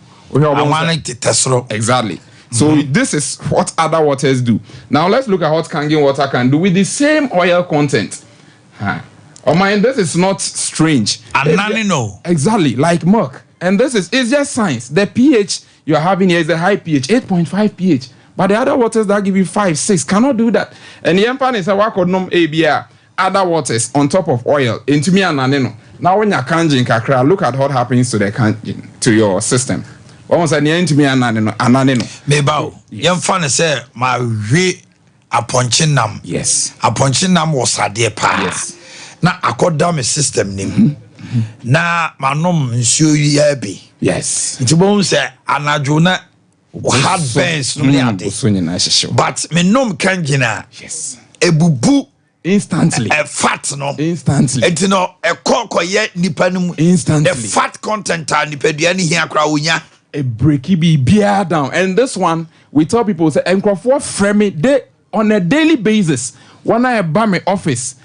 Exactly. So this is what other waters do. Now let's look at what kangen water can do with the same oil content. Oh man, this is not strange. And no. Exactly, like milk. And it's just science. The pH you are having here is a high pH, 8.5 pH. But the other waters that give you 5, 6 cannot do that. And the empire is a work on ABR, other waters on top of oil. Into me and naneno. Now when you're kanjin kakra, look at what happens to the kanjin, to your system. Almost at the end to me and naneno. Maybe young fan say my re aponching nam. Yes. Aponching nam was a dear pa. Yes. Now I got down a system name. Now my nom show you be. Yes. It's bones say anajuna hard burns no but me nom kanjina. Yes. A bubu instantly. A fat no. Instantly. It's no a koko yet nipanum. Instantly. The fat content and nipediani here crowunya. A breaky be beer down. And this one, we tell people say enkrofo frame it they on a daily basis. When I buy my office,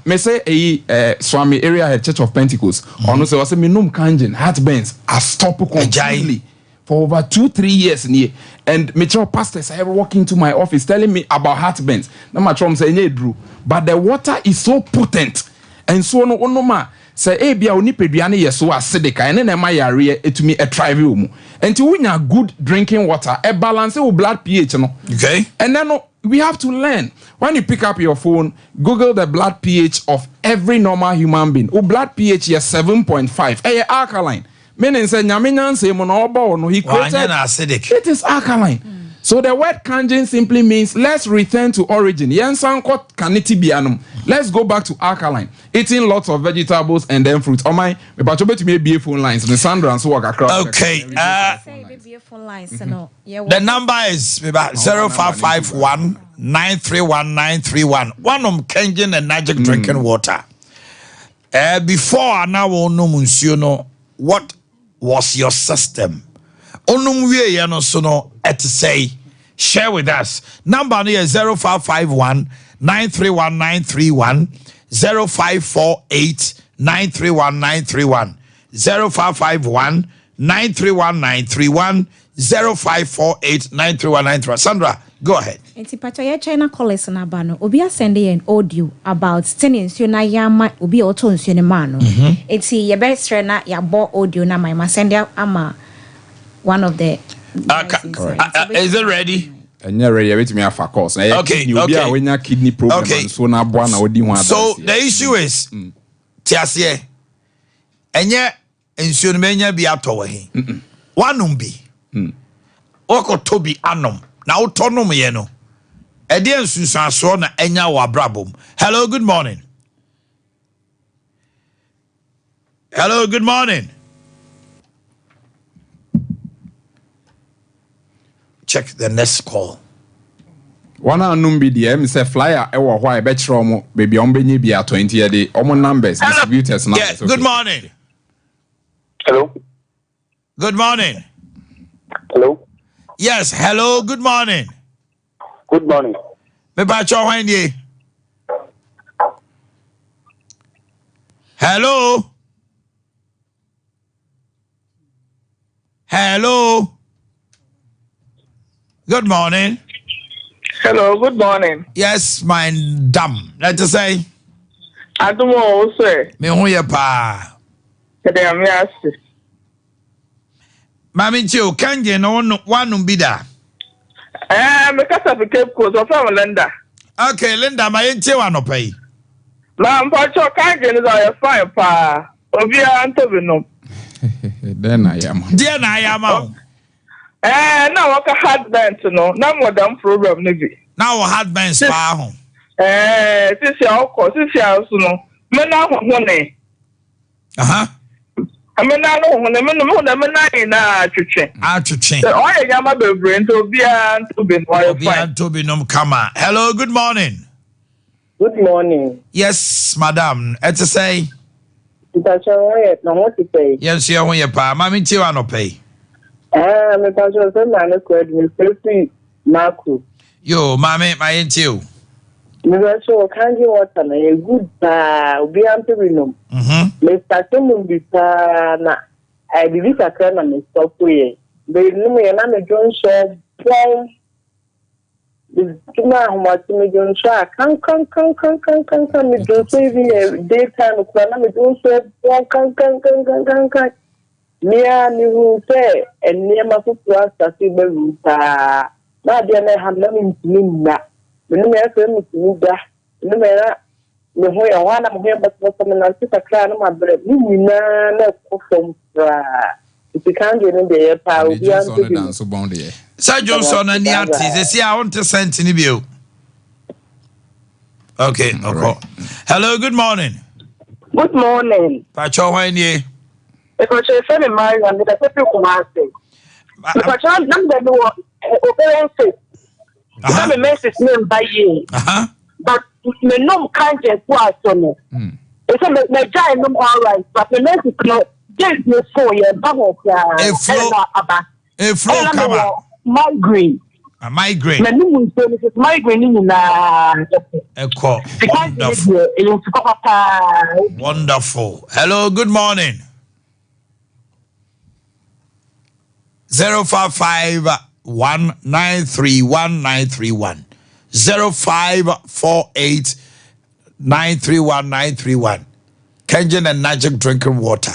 me say Swami area at Church of Pentecost. Ono say was me num kanjin heartburns I stop completely for over 2-3 years near. And me tell pastors I ever walk into my office telling me about heartburns. Now my chum say nye Drew, but the water is so potent and so no ma say bia oni peduane ye so acidic and na ma yare etumi a thrive mu. And to win good drinking water, a balance your blood pH no. Okay. And then we have to learn. When you pick up your phone, Google the blood pH of every normal human being. O blood pH is 7.5. Alkaline. Meaning say nyamenyan say mo no oba no he created acidic. It is alkaline. So the word kanjin simply means let's return to origin. Yensan kot kaniti bianum. Let's go back to alkaline. Eating lots of vegetables and then fruits. Oh my, me pacho bet me be phone lines. The Sandra and so work across. Okay. The number is about 0551 931 931. One kanjin and magic drinking water. Before now no munsiono, what was your system? Onum we no so no et say share with us. Number is 0551 931 931 0548 931 931 0551 931 931 0548 931 931. Sandra, go ahead. Enti pacho ye China callers na ba no obi asende an audio about stening nsuo na yama obi oto nsuo ne ma no. Enti ye be stre na ya bo audio na my send ama one of the is it ready? And you're ready with me for course. Okay. When your kidney problem, okay. So now so the issue is tiasie enye nsuo menya bi atowe he. Wanum bi. Oko tobi anom. Na utonom ye no. Ede nsusu aso na enya wa brabom. Hello, good morning. Hello, good morning. Check the next call. One anum be the M say flyer ewo why betro baby ombenye bi 20 year the omo numbers distributors now. Yeah, good morning. Hello. Good morning. Hello. Yes, hello, good morning. Good morning. Me ba cho hwan ye? Hello. Hello. Good morning. Hello, good morning. Yes, my dam. Let's say. Adumo also. Me hu ye pa. Kede am yasi. Mami Chio, kanje no one bida. Me kasa fi Cape Coast of Linda. Okay, Linda, my Chio no pay. Na mpacho kanje ni za fine pa. Obi antobi no. Then I am. Dear na I am. Na waka hard bent no. Na modern program ni bi. Now hard bent pa ho. Sisi akọ, sisi aso no. Me na ho ne. Amena no ho ne me no na me na twetwe. Atwetwe. O ye yama bebre nto bia nto be no fine. Bia nto be no kama. Hello, good morning. Good morning. Yes, madam. It's to say. Itacho no what to say. Yes, you want your pa. Mami Chio no pay. Me pacho se na no credit me free Marco. Yo, mami, my Chio. Me pacho kanji water na e good pa obi ampe no. Me pacho mo bi pa na I believe akra na me stop we. Be no me na me John shop Tuma humati me don't try. Can me don't so even daytime ukwana me don't so can. Nia ni hu say and near my foot was a silver. Na dia na ham na me na. Me no me afa me da. No me na me ho ya wana me ho but so me na sita kra na ma bre. Ni na ko fom fra. If you can't get in there, pa obi an so bond there. Sir Johnson and Yanti, they say I want to send in you. Okay, okay. Right. Hello, good morning. Good morning. Pacho Wanye. Because you're saying my and the people come out. Because I'm not the operation. I'm a message name by you. But me no can't get what on it. It's a me giant no all right, but the message no just me for you bubble a flow cover. Migraine. A migraine. Migraine Wonderful. Hello, good morning. 055-1931-931. 0548-931-931. Kenyan and Magic drinking water.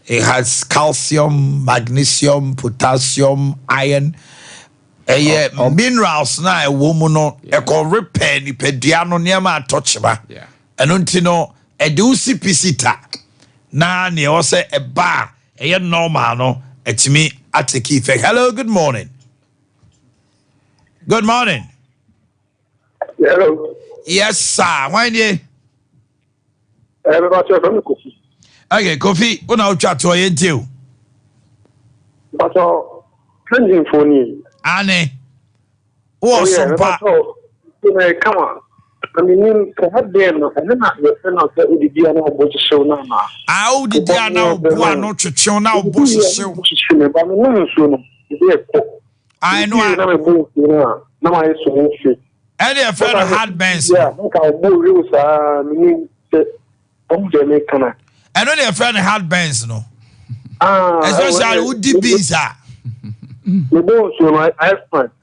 It has calcium, magnesium, potassium, iron. Minerals na a woman no e ko repair ni pedua no niam touch ba. Eno ntino e de usi pisita. Na ne o se e ba e normal no etimi ateki effect. Hello, good morning. Good morning. Hello. Yes, sir. Why you? Everybody from Kofi. Okay, Kofi, una o chat to yentiu. But changing phone. Ane. Oh, Sompa. Come on. I mean, for her then, and then your friend of the Diana was show now. How did Diana Buano Chichon now bush show? I know. Now I so any friend had bands. Yeah, I know their friend had bands, no. Especially who did visa. I fine.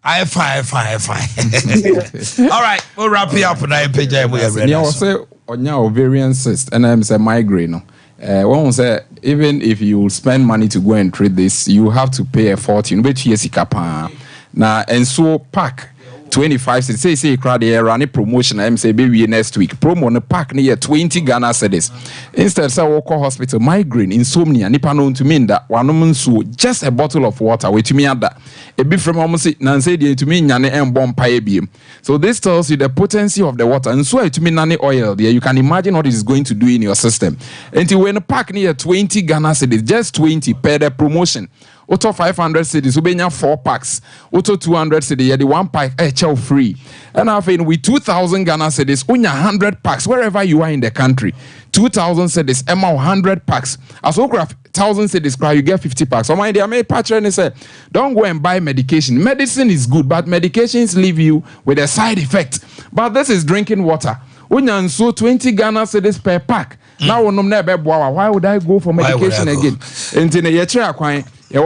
All right, we'll wrap it up and I pay them. We are ready. Yeah, say on your ovarian cyst, and I'm say migraine. One say even if you spend money to go and treat this, you have to pay a fortune. Which is ikapa. Now and so pack 25 cedis. Say crowd here run a promotion. I'm say baby next week. Promo on the pack near 20 Ghana cedis. Instead, say walk hospital migraine, insomnia. Nipa known to mean that one woman so just a bottle of water. Wait to me at that. A bit from almost Nancy to me nyane and bomb pie beam. So this tells you the potency of the water. And so to me nani oil there. You can imagine what it is going to do in your system. Until when a pack near 20 Ghana cedis, just 20 per the promotion. Auto 500 cities, Ubenya 4 packs. Auto 200 cities, yeah, the 1 pack HL free. And I think with 2,000 Ghana cities, unya 100 packs wherever you are in the country. 2,000 cities, Emma 100 packs. As well, 1,000 cities, you get 50 packs. So my dear, my patron say, don't go and buy medication. Medicine is good, but medications leave you with a side effect. But this is drinking water. Unya so 20 Ghana cities per pack. Now why would I go for medication again? Until your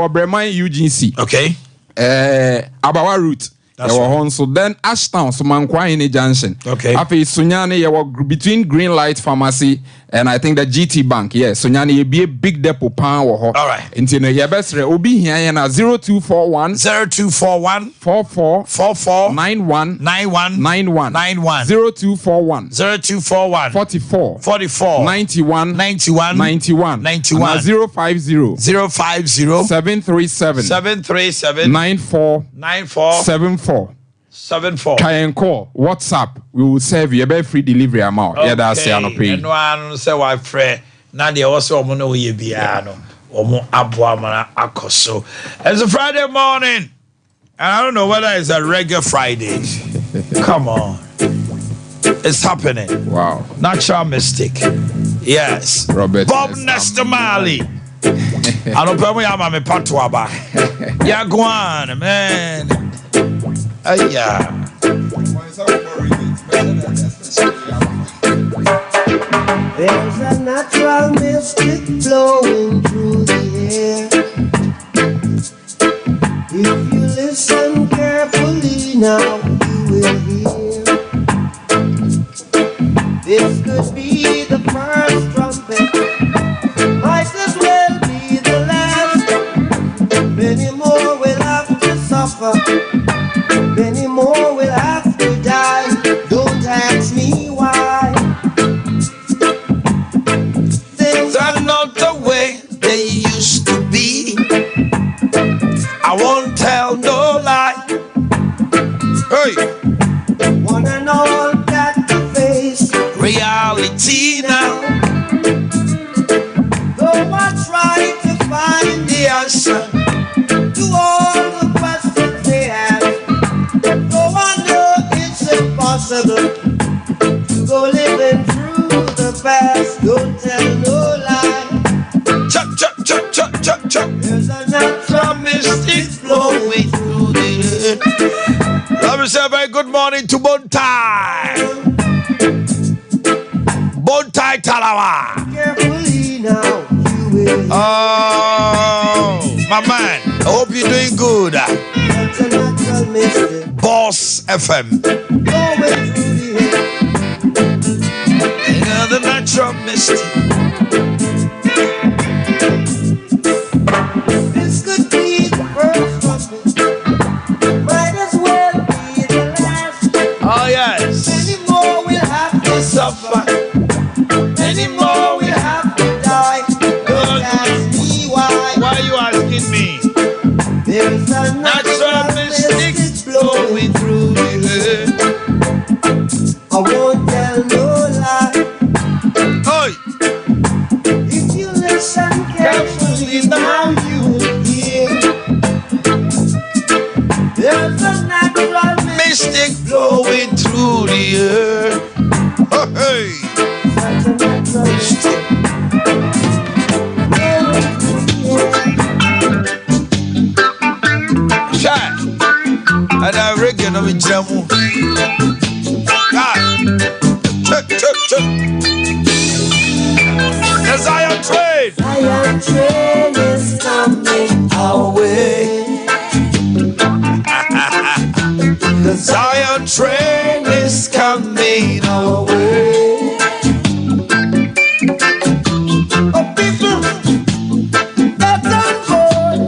Bremen UGC. Okay. Abawa route. So then Ashtown, so Mankwa in a junction. Okay. After Sunyani, you were between Green Light Pharmacy and I think the GT Bank. Yes, Sunyani, you be a big depot pound. All right. Until your best will be here and 0241 44 91 0241 44 91 050 737 94 74. Try and call WhatsApp. We will serve you a free delivery amount. Okay. Yeah, that's no pay. And one say why friend. Now they also know ye biano. Omo abwa mana akoso. It's a Friday morning. And I don't know whether it's a regular Friday. Come on. It's happening. Wow. Natural mistake. Yes. Robert Bob Nestamali. I don't know why I'm a patoaba. Yeah, go on, man. Yeah. There's a natural mystic flowing through the air. If you listen carefully now, you This could be the first trumpet, might as well be the last. Many more will have to suffer, many more will have to die. Don't ask me why. Things are not the way they used to be. I won't tell no lie. Hey, one and all got to face reality now. Though I try to find The answer to all the questions they have, though I know it's impossible to go living through the past. Don't tell no lie. Chuck, chuck, chuck, chuck, chuck, chuck. There's a natural Mystic flowing through the air. Let me say a very good morning to Bontai. Bontai Talawa. carefully now. You will. Oh, my man. I hope you're doing good. That's a natural mystic Boss FM. flowing through the air. Another natural mystic. This could be the first trumpet, might as well be the last. Oh, yes. Many more will have to suffer, many more will have to die. Don't ask me why. Why are you asking me? There's a Natural mystic flowing through the air. I won't tell no lie. Oi. If you listen carefully, now you will hear. There's a natural Mystic flowing through the air. Oh, hey. Such a natural mystic flowing through the air. Shy. And I reckon I'm in jamu. Check, check, check. The Zion train. Zion train is coming our way. The Zion train is coming our way. Oh, people, get on board.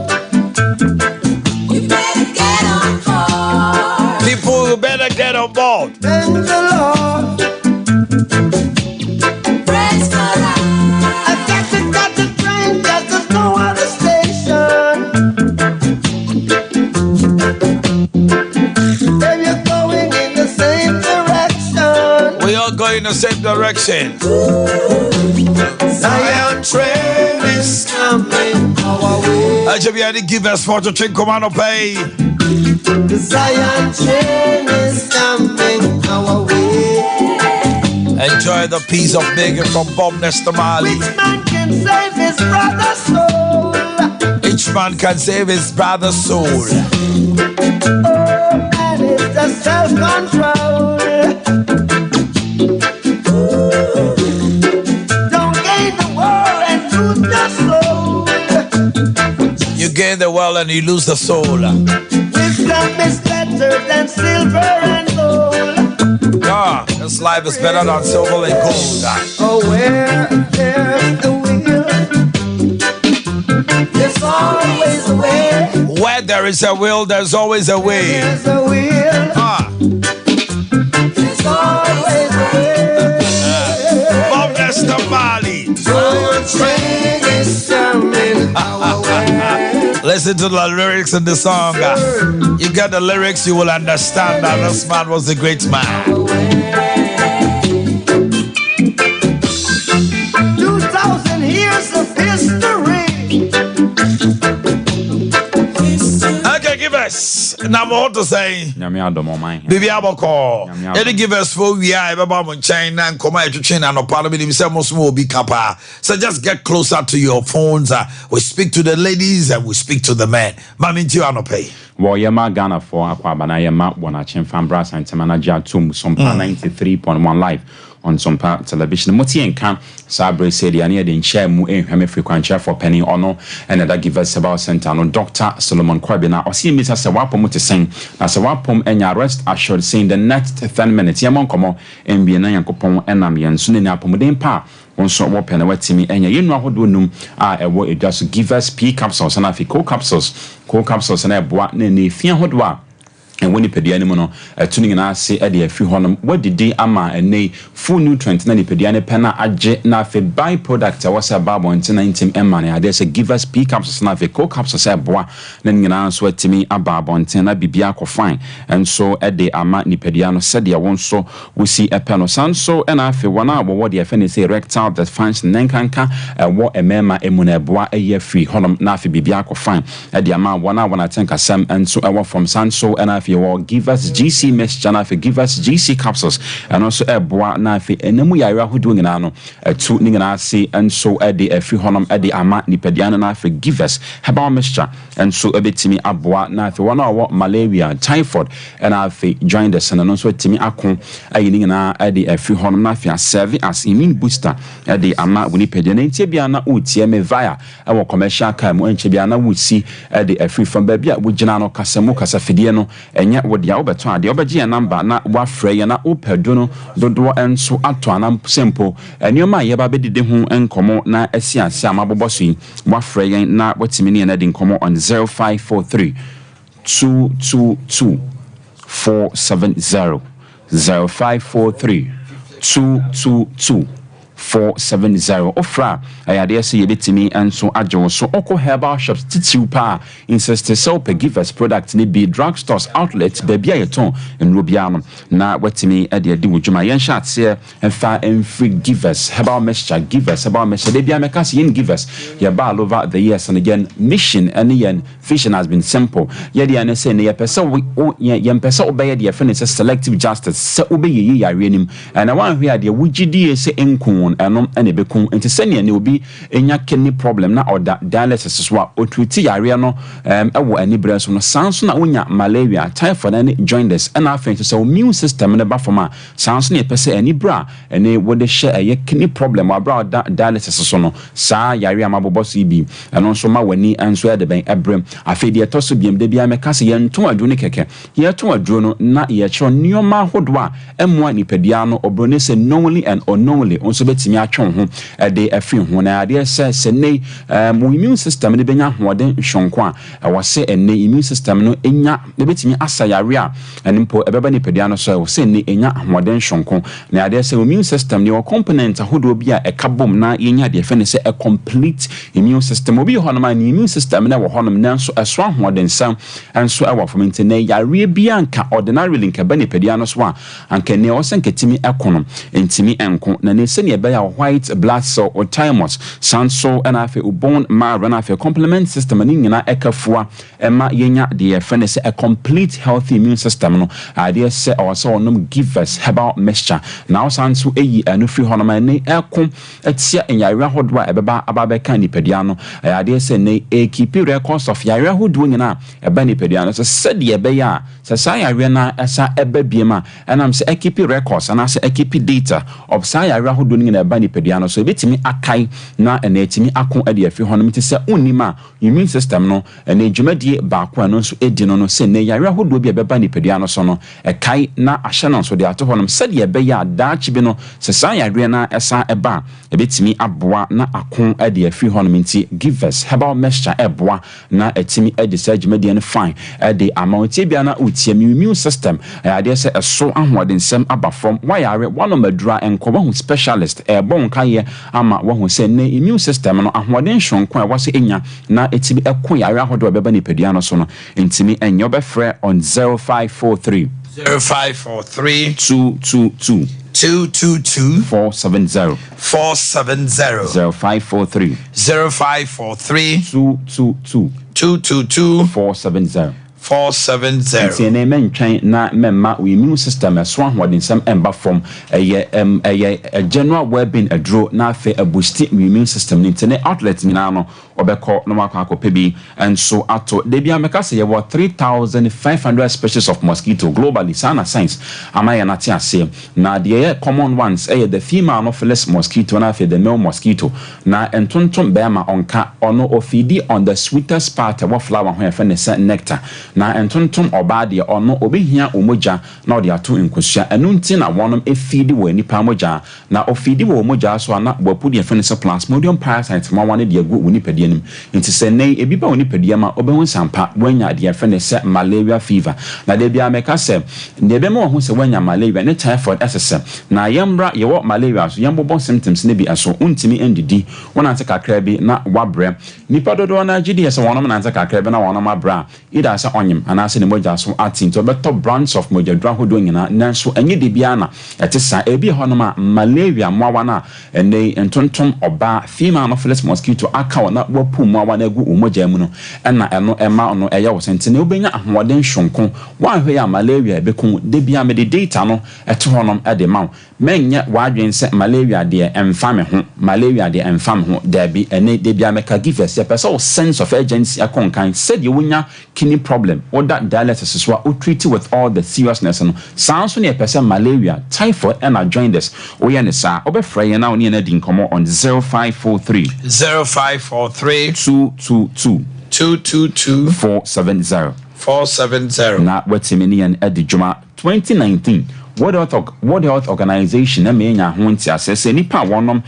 You better get on board. People, you better get on board. Thank the Lord. Praise God. I got the train, just there's no other station. Then you're going in the same direction. We all go in the same direction. Zion train is coming our way. I should be able to give us for to drink command pay. The Zion train is coming our way. Enjoy the piece of bacon from Bob Nestamali. Which man can save his brother's soul? Each man can save his brother's soul. Oh, and it's the self-control. Don't gain the world and lose the soul. You gain the world and you lose the soul. Wisdom is better than silver and gold. Ah, this life is better than silver and gold. Oh, where there's a will, there's always a way. Where there is a will, there's always a way. There's a will, Ah, there's always a way. Bob Nestamali. Zion train is coming our way. Listen to the lyrics in the song. You get the lyrics, you will understand that this man was a great man. 2,000 years of history. Okay, give us. Now, what to say? Nyame adom Omanhene. Bibi aboko. Nyame adom. Any give us for we are about China and come out to China and parliament. We say most will be kappa. So just get closer to your phones. We speak to the ladies and we speak to the men. Mami nti anope. Wo yema Ghana for akwa bana yema bona chimfam brass and temana ja tum Sompa 93.1 live on Sompa television. Moti enka sabre said the ania den share mu ehweme frequentia for penny ono and that give us about center no Dr. Solomon Kwabena or see Mr. Sawapom to sing as a wapom enya rest assured saying the next 10 minutes yamon komo MB na yankopon enam yen sune na apomden pa onso wo pene watimi enya yenu ahodo num a ewo edwa so give us P capsules and afi co capsules na eboa na ne fia hodo a and when you pay the animal, tuning and I say at the free honum, what did they ama and nay full nutrient, nanny pediana penna, adje na fe byproduct, I was a barb on 19 money. I dare say give us P capsules, na fe co capsules, a bois, then you answer to me a barb on 10, I be biaco fine. And so at the ama ni pediano said, I won't so we see a pen of sun so and I feel 1 hour what the offended say rectal that finds Nankanka and what a mema emune bois a year free honum nafi biaco fine. At the amount 1 hour when I think a sam and so I want from sun so and I feel give us GC mixture na give us GC capsules and also a boa na fe enemu yara who doing na tu ninga see and so at the free honum at the ama nipediana na fe give us herbal mixture and so a bit to me aboa na fe 1 hour malaria typhoid and I fe join the sun and also to me akon ayininga na at the free honum na fe serve as immune booster at the ama nipediana ntia bia na utie me via our commercial car mu enche bia na wusi at the free from baby we gina no kasemu kasafidie no enya wo dia obeto ade obeje number na wafrɛ ya na opedo no dodo enso ato anam simple enioma ye ba bedide hu enkomo na asiase amabobɔ so yi wafrɛ ya na watimi ne na de nkomo on 0543 222 470 0543 222 470 ofra ayade say yebetimi enso ajo so oko herbal shops titiu pa insist so per give us product ni be drugstores outlets baby ayeton enrobiano na watimi ade ade wudwuma yen shat say enfa free give us herbal mixture give us herbal mixture de bia meka say yen give us ya ba all over the years and again mission and yen vision has been simple ye de ane say ne ye pesa yen pesa obey de fene say selective justice say obey ye yare nim and one hwe ade wugidi say enkun enom ene bekun enti sene ne obi enya kidney problem na order dialysis so a otruti yare no ewo ani breso no sanso na onya malaria typhoid and jaundice and afin so immune system ne ba forma sanso ne pese ani bra ene wode hye eye kidney problem abra dialysis so no sa yare amabobo so bi eno so ma wani enso ede ben ebrem afedi etoso biem de bia meka se ye nton adu ne keke ye ton adu no na ye kyo nioma hodo a emwa nipadia no obrone se knowingly and unknowingly onso betimi atwon ho de afi ho na ade se nei mo immune system ne benya hoden hwonko a wose ene immune system no enya ne betimi asayare a enimpo ebeba nipadia no so wose ne enya hoden hwonko na ade se immune system ne o component ahodo bi a ekabom na yenya de fe ne se a complete immune system obi hono ma immune system na wo hono na so eso ahoden sam enso e wo fomenti na yare bi anka ordinary link eba nipadia no so a anka ne o senketimi ekono entimi enko na ne se ne eba ya white blood cell or thymus sanso and afi bone marrow and afi complement system ani nyina ekafua ema yenya de friend say a complete healthy immune system no ade say also onum give us herbal mixture now sanso eyi anu free honoma ne ekon etia enyare hodwa ebeba ababeka nipadia no ade say ne keep records of yare hodwo nyina eba nipadia no so said de ebe ya sa yare na esa eba biema and am say keep records and say keep data of sa yare hodwo nyina eba nipadia no so betimi akai na ena etimi akon ade afi honom ti se onima immune system no ena dwumadie baako no so edi no se ne yare ahodo bi ebeba nipadia no so no ekai na ahye no so de ato honom se de ebe ya daachi bi no se sa yare na esa eba ebetimi aboa na akon ade afi honom ti give us herbal mixture eboa na etimi ade sa dwumadie no fine ade amount bia na utie immune system ade se eso ahoodensem abafom wayare one madura enkoba specialist bon kaye ama wo se ne immune system no ahoden hwonko a wase enya na etimi ekon yare ahodo beba nipadua no so no entimi enyo be frɛ on 0543 222 470 0543 222 470 470. Ti ne men twen na memma we immune system so ahoden sam emba from a general well-being adro na afa a boost immune system ni tene outlet mi na no obekọ no makọ bi and so ato de bia meka say ye 3,500 species of mosquito globally sana science amaya na ti ase na de common ones the female anopheles mosquito na afa the male mosquito na entontom be ma onka ono ofidi on the sweetest part of flower ho efe ne nectar na entontom oba de ono obehia omoja na ode ato nkosua enu nti na wonom efidi wo nipa moja na ofidi wo moja so na wapu de efe ne plasmodium parasite ma wane de agu wo nipa de nim nti se nei ebi ba wo nipa de ma obehu sampa wanya de efe ne malaria fever na de bia meka se ne be ma ho se wanya malaria ne typhoid SSM na yembra ye wo malaria so yembo symptoms ne bi aso untimi endidi wona ante kakra bi na wabre nipa dodo na gidi se wonom na ante kakra bi na wonom abra ida se onyem anase ne moja so atin to beto branch of moja dra hodo nyina nanso enye de bia na etesa ebi honoma malaria mwawa na ene entontom oba female anopheles mosquito aka na wapu mwawa na gu umoja mu no na eno ema no eye wo sentene obenya ahoden hwonko wanhwe ya malaria ebekun de bia me de data no eto honom ede ma menye wadwen se malaria de emfame ho malaria de emfame ho da bi ene de bia me ka give us a person sense of urgency akonkan said you wonya kidney problem or that dialysis so o treat with all the seriousness no sounds so near person malaria typhoid and I join this we ne sa obefra ye na oni na di nkomo on 0543 222 470 na wetimini and edijuma 2019 World Health Organization na menya ho nti asese nipa wonom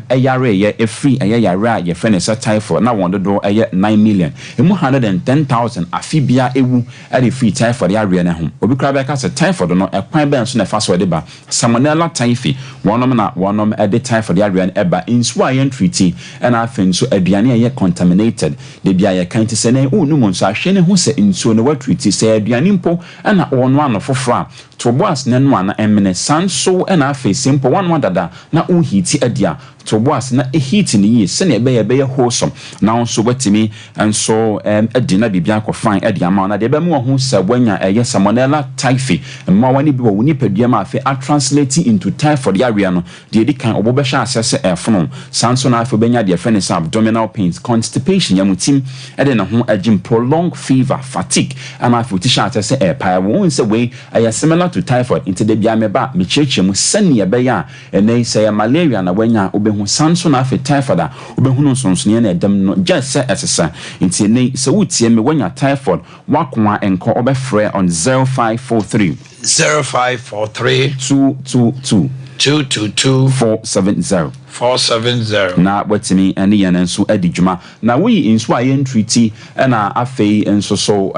eyare ye free eyare ye fenesa typhoid na won do 9 million emu 110,000 afibia ewu e free typhoid yare na ho obi kra be ka se typhoid no ekwan ben so na fa so de ba salmonella typhi wonom de typhoid yare na eba insu ayen treaty na afen so aduane ye contaminated de bia ye kan ti se na unum nso ahwe ne ho se insu no wa treaty se aduane mpo na wono anofofra to boas nenu ana emene sanso na afa simple one dada na uhiti adia to boas na heat ni yi se na ebe wholesome na onso watimi enso adina bibia akofan adia ma na de be mu ho sabwanya salmonella typhi ma wani bi wo nipadua ma afa translate into typhoid area no de edi kan obo be hwa asese efono sanso na afa benya de fenisa abdominal pains constipation yamutim ede na ho agim prolonged fever fatigue ama afa ti hwa asese pa won se we similar to typhoid into the biameba me chechemu sane be ya ene say malaria na wanya obehu sanso na afa typhoid a obehu no sonsone na edam no just say esesa into ne se wutie me wanya typhoid wakoa enko obefre on 0543 222 470 na watimi ene yan enso adijuma na we inso ayen treaty na afei enso so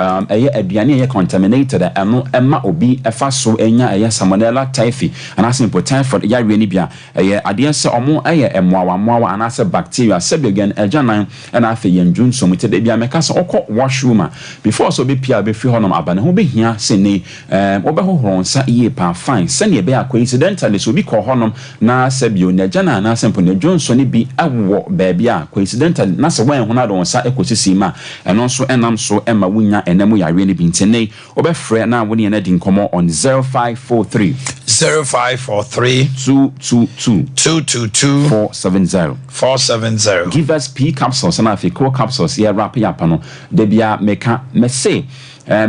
aduane ye contaminated eno emma obi efa so enya salmonella typhi ana simple typhoid ya re ni bia ade se omo emwawa ana se bacteria sebigan ejanan na afei yenjun so mute de bia meka se okọ washroom before so be pia be fi honom abane ho be hia se ne obehohronsa ye pa fine se ne be coincidentally so bi ko honom na sebio ne jana na simple ne Johnson bi awo baabia coincidentally na se wan ho na don sa ekosisi ma eno so enam so ema wunya enemu yare ne bi ntene obefre na woni na di nkomo on 0543 222 470 give us P capsules na afiko capsules ya wrap ya pano de bia meka mese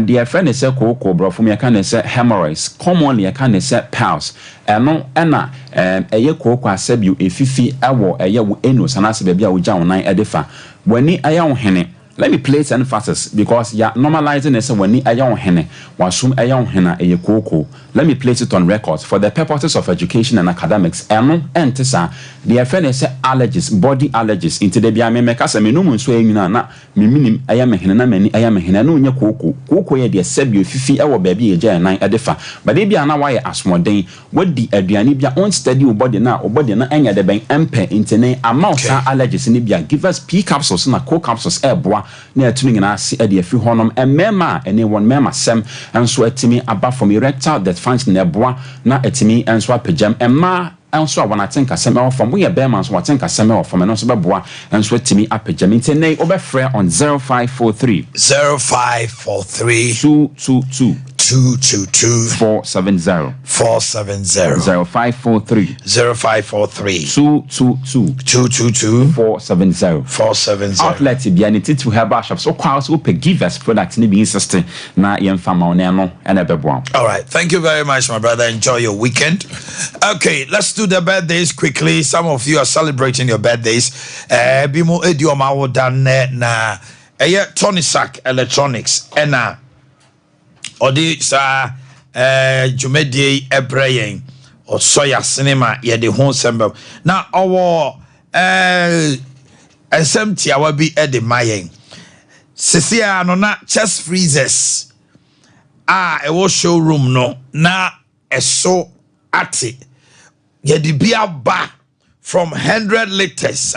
the friend is a cocoa bro from your can say hemorrhoids commonly a can say pals no ena eye cocoa asabu efifi awo eye wo enos anase bia wo gya wonan edefa wani aya wo hene. Let me place emphasis because ya normalizing is when ni aya wo hene wasum aya wo hena eye cocoa. Let me place it on record for the purposes of education and academics. Eno entesa the friend is allergies, body allergies into the bia me meka se me no mu so enwina na me minim aya me hene na mani aya me hene na onye cocoa ye de sabio fifi e wo ba bia ye nan edefa but e bia na wa ye asmoden wadi aduane bia on study wo body na enya de ben empe intene amount allergies ni bia give us P capsules na co capsules eboa na atuni nyina ase e de afi honom emema ene won mema sem enso atimi aba from erectile that function eboa na atimi enso apejam emma ɛnso a wɔn aten kasɛm ɛwɔ fam woyɛ bɛrima nso wɔaten kasɛm ɛwɔ fam ɛno nso bɛboa ɛnso atumi apagya me nti nɛ wobɛfrɛ on 0543 222 470 0543 222 470 outlet bia ne titu herbal shops so kwa so pe givers product ni bi insist na yemfa ma one no na beboa. All right, thank you very much my brother, enjoy your weekend. Okay, let's do the birthdays quickly. Some of you are celebrating your birthdays. Bimo edio ma wo dan na Tony Sack Electronics ena odi sa jumedie ebrayen or soya cinema ye de ho sembe na owo SMT awa bi e de mayen sisia no na chest freezers e wo showroom no na eso ate ye de bia ba from 100 liters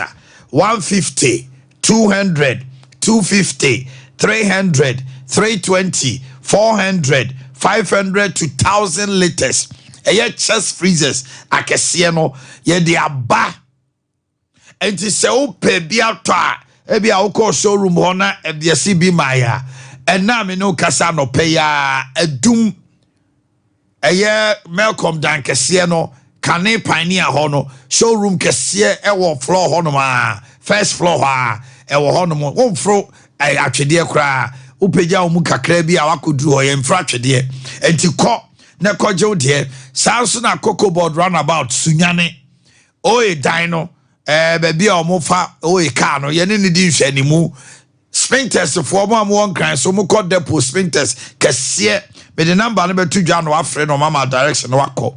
150 200 250 300 320 400 500 to 1000 liters chest freezers akese no ye de aba enti se o pe bia to a e bia wo ko showroom ho na e bia si bi maya ena me no kasa no pe ya adum Malcolm dan kese no kane pioneer ho no showroom kese e wo floor ho no ma first floor ha e wo ho no mo wo fro atwede kra upeja omu kakra bi a wakoduru ho ye mfra twede enti ko na koje de sanso na cocoa board runabout sunyane oye dino baby a omu fa oye car no ye ne di nhwanimu sprinters for mo am won kran so mo call depot sprinters kese me the number no betu dwa no afre no mama direction no wako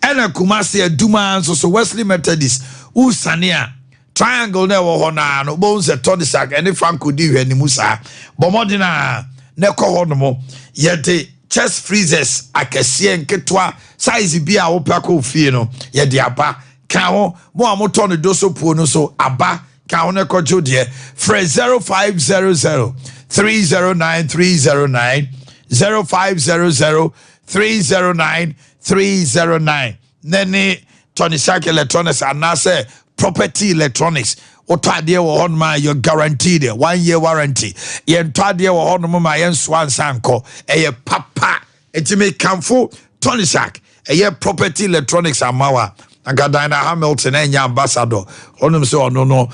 ena kumase aduma so Wesley Methodist usania triangle na wo ho na no bo nse Todisak ene Franco di hwanimu sa bomodina na ko ho no mo yede chest freezers akese nketwa size bi a wo pako fie no yede aba ka ho mo amoto no doso puo no so aba ka ho na ko jode fre 0500 309 309 0500 309 309 nene Todisak Electronics anase property electronics otade wo hon ma you guaranteed 1 year warranty ye ntade wo hon ma ye nso sanko eye papa etime kamfo Todisak eye property electronics amawa Agadina Hamilton enya ambassador onum so ono no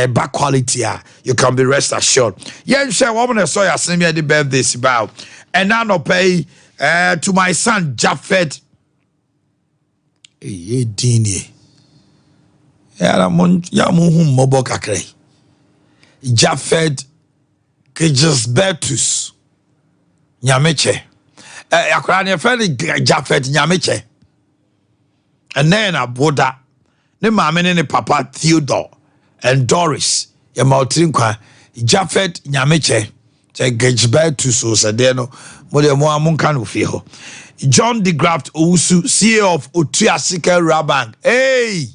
back quality you can be rest assured yen share woman so ya send me the birthday about and now no pay to my son Japheth dini ya muhum mobo kakre Japheth Kejesbertus Nyameche yakra ne friend Japheth Nyameche and then aboda ne mama ne papa Theodore and Doris ya mautinkwa Japheth Nyameche Kejesbertus so sadeno mo de mo amunka no fie ho John de Graft Owusu CEO of Otuasika Bank. Hey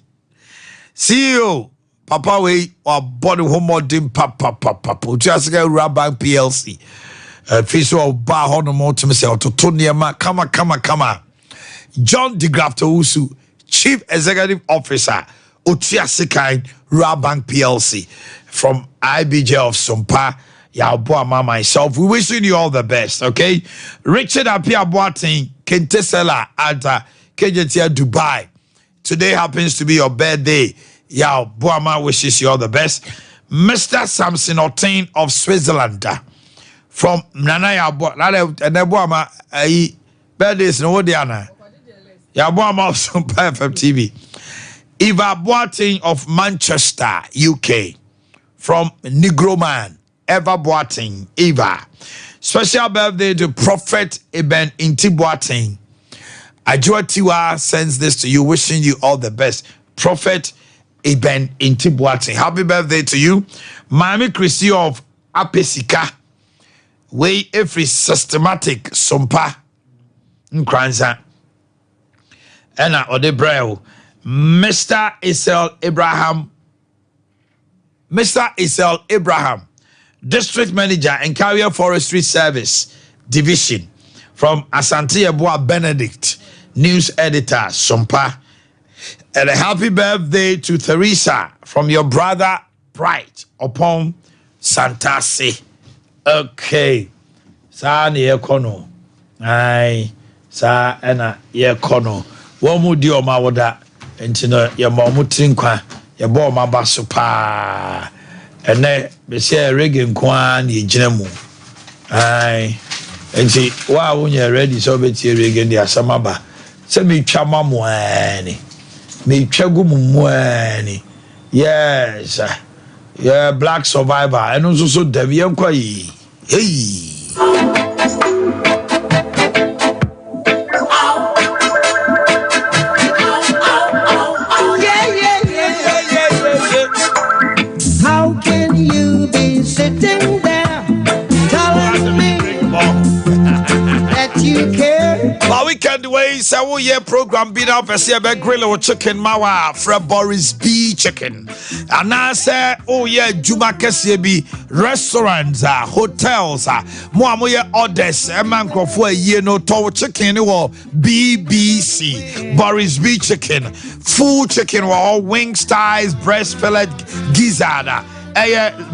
CEO papa we or body homodin papa Otuasika Bank PLC official of bar honomo to myself to Tonyama kama John de Graft Owusu Chief Executive Officer Otuasika Bank PLC from IBJ of Sompa Yaboama myself. We wishing you all the best, okay? Richard Apia Boating, Kentesela at KJTR Dubai. Today happens to be your birthday. Yaboama wishes you all the best. Mr. Samson Otain of Switzerland from Nana Yaboama birthdays no Diana. Yaboama of Sompa FM TV. Eva Boating of Manchester, UK. From Negro Man. Eva Boating, Eva. Special birthday to Prophet Eben Inti Boating. Ajua Tiwa sends this to you, wishing you all the best. Prophet Eben Inti Boating. Happy birthday to you. Mami Christy of Apesika. Way every systematic Sompa. Nkranza. Ena Odebreu. Mr. Isel Abraham. District Manager and Carrier Forestry Service Division from Asante Eboa Benedict, News Editor, Sompa. And a happy birthday to Teresa from your brother Bright upon Santasi. Okay. Sa ni ekono. Ai. Sa ena ye kono. Wo mu di o ma woda. Enti no ye ma mu trinkwa. Ye bo ma baso pa. Ene be se reggae nkwa na ye gina mu. Ai. Enti wa wo nye ready so be tie reggae ndi asama ba. Se me twa mamoani. Me twagu mumuani. Yes. Yeah, black survivor. And also so Devian Kwai. Hey. How can you be sitting there telling me that you care? My weekend ways, I will hear program beat up as a grill or chicken mawa from Boris B chicken. And I say, oh yeah, Juma Kessebi restaurants, hotels, Moamoya orders, a man for a year no to chicken or BBC Boris B chicken, full chicken or wing styles, breast fillet, gizzard.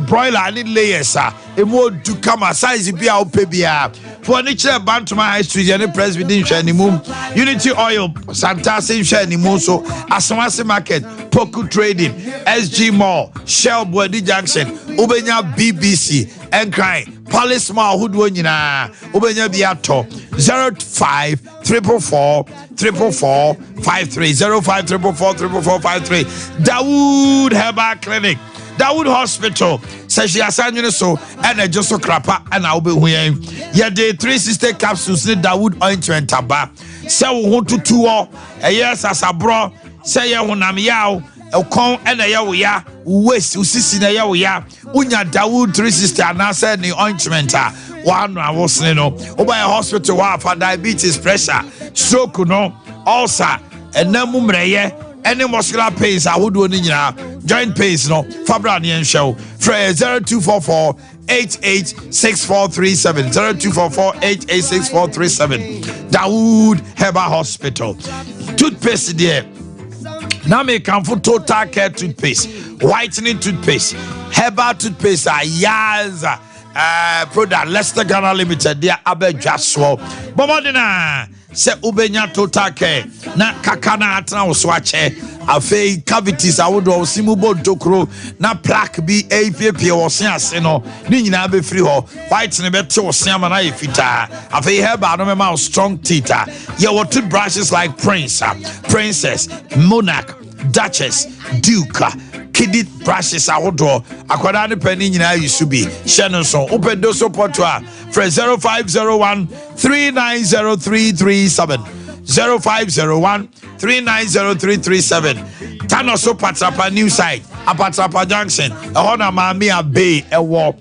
Broiler and layers, a more to come a size be our pebia. For nature, Bantama High Street, and Presidential anymore. Unity Oil, Santa Saint anymore. So, Asawasi Market, Poku Trading, SG Mall, Shell Body Junction, Ubenya BBC, and Crying, Palace Mall, Hoodwinina, Ubenya Biato, 05 444 53 05 444 53 Dawood Herbal Clinic. Dawood Hospital says she has so and a just so crapper and I'll be here. Yeah, the 3 sister capsules need Dawood ointment taba. Say we want to tour a yes as a bro. Say ya Omanhene Yaw a con and a ya west usisi na ya unya Dawood 3 sister and I said the ointment one I was no over a hospital for diabetes, pressure, stroke no ulcer and namumreye. Any muscular pains I would do joint pains no Fabra and show for 0244 886437 0244 886437 Dawood Herbal Hospital. Toothpaste there. Now me come for total care toothpaste, whitening toothpaste, herbal toothpaste, yes. Product Leicester Ghana Limited, dear Abe Jaswo. Bomodina. Se ubenya total care na kakana atna oswache afei cavities awodo osimubo dokro na plaque bi APP wosen ase no ni nyina be free ho white ne bete wosen ama na yefita afei herba no mema strong teeth ye what toothbrushes like Princess, Monarch, Duchess, Duke, Kiddy brushes awodo akwada ne pani nyina yusubi hye so opedo support for 0501 390337 0501 390337 Tanoso Patrapa new site Apatrapa Junction ehona maami abe ewo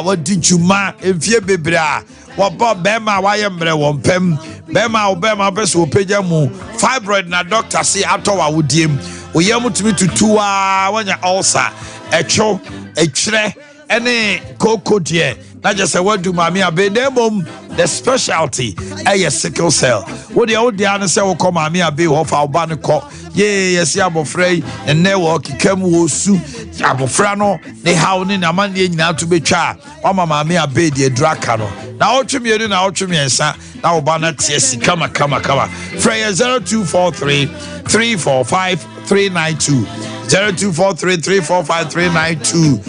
what did you ma efie bebra what bob bema waye mre wompem bema pese opeja mu fibroid na doctor say atowa wodiem oyam tumi tutuwa wanya ulcer echo echre ene koko die na just say what do mami abe demom the specialty a sickle cell what the old diana say wo come mami abe ho fa oba ne ko ye yes abofrey enne wo kikam wo su abofra no ne haw ne na man ne nyina to betwa wa mami abe de draka no na otwemienu na otwemiensa na oba na tie kama frey 0243 345 392 0243 345 392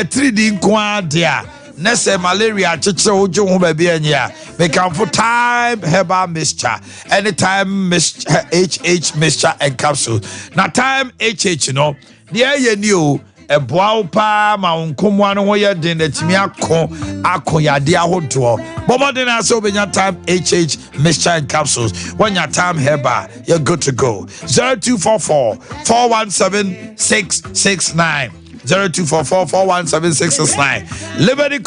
3D nkwa dia nese malaria chiche ojo ho ba bia nya me can for time herbal mixture anytime HH mixture and capsule na time HH no dia ye ni o eboa pa ma nkomwa no ho ye den na timi akọ yade ahodo bomodin na so benya time HH mixture and capsules when your time herbal you're good to go 0244 417 669 0244417669 Liberty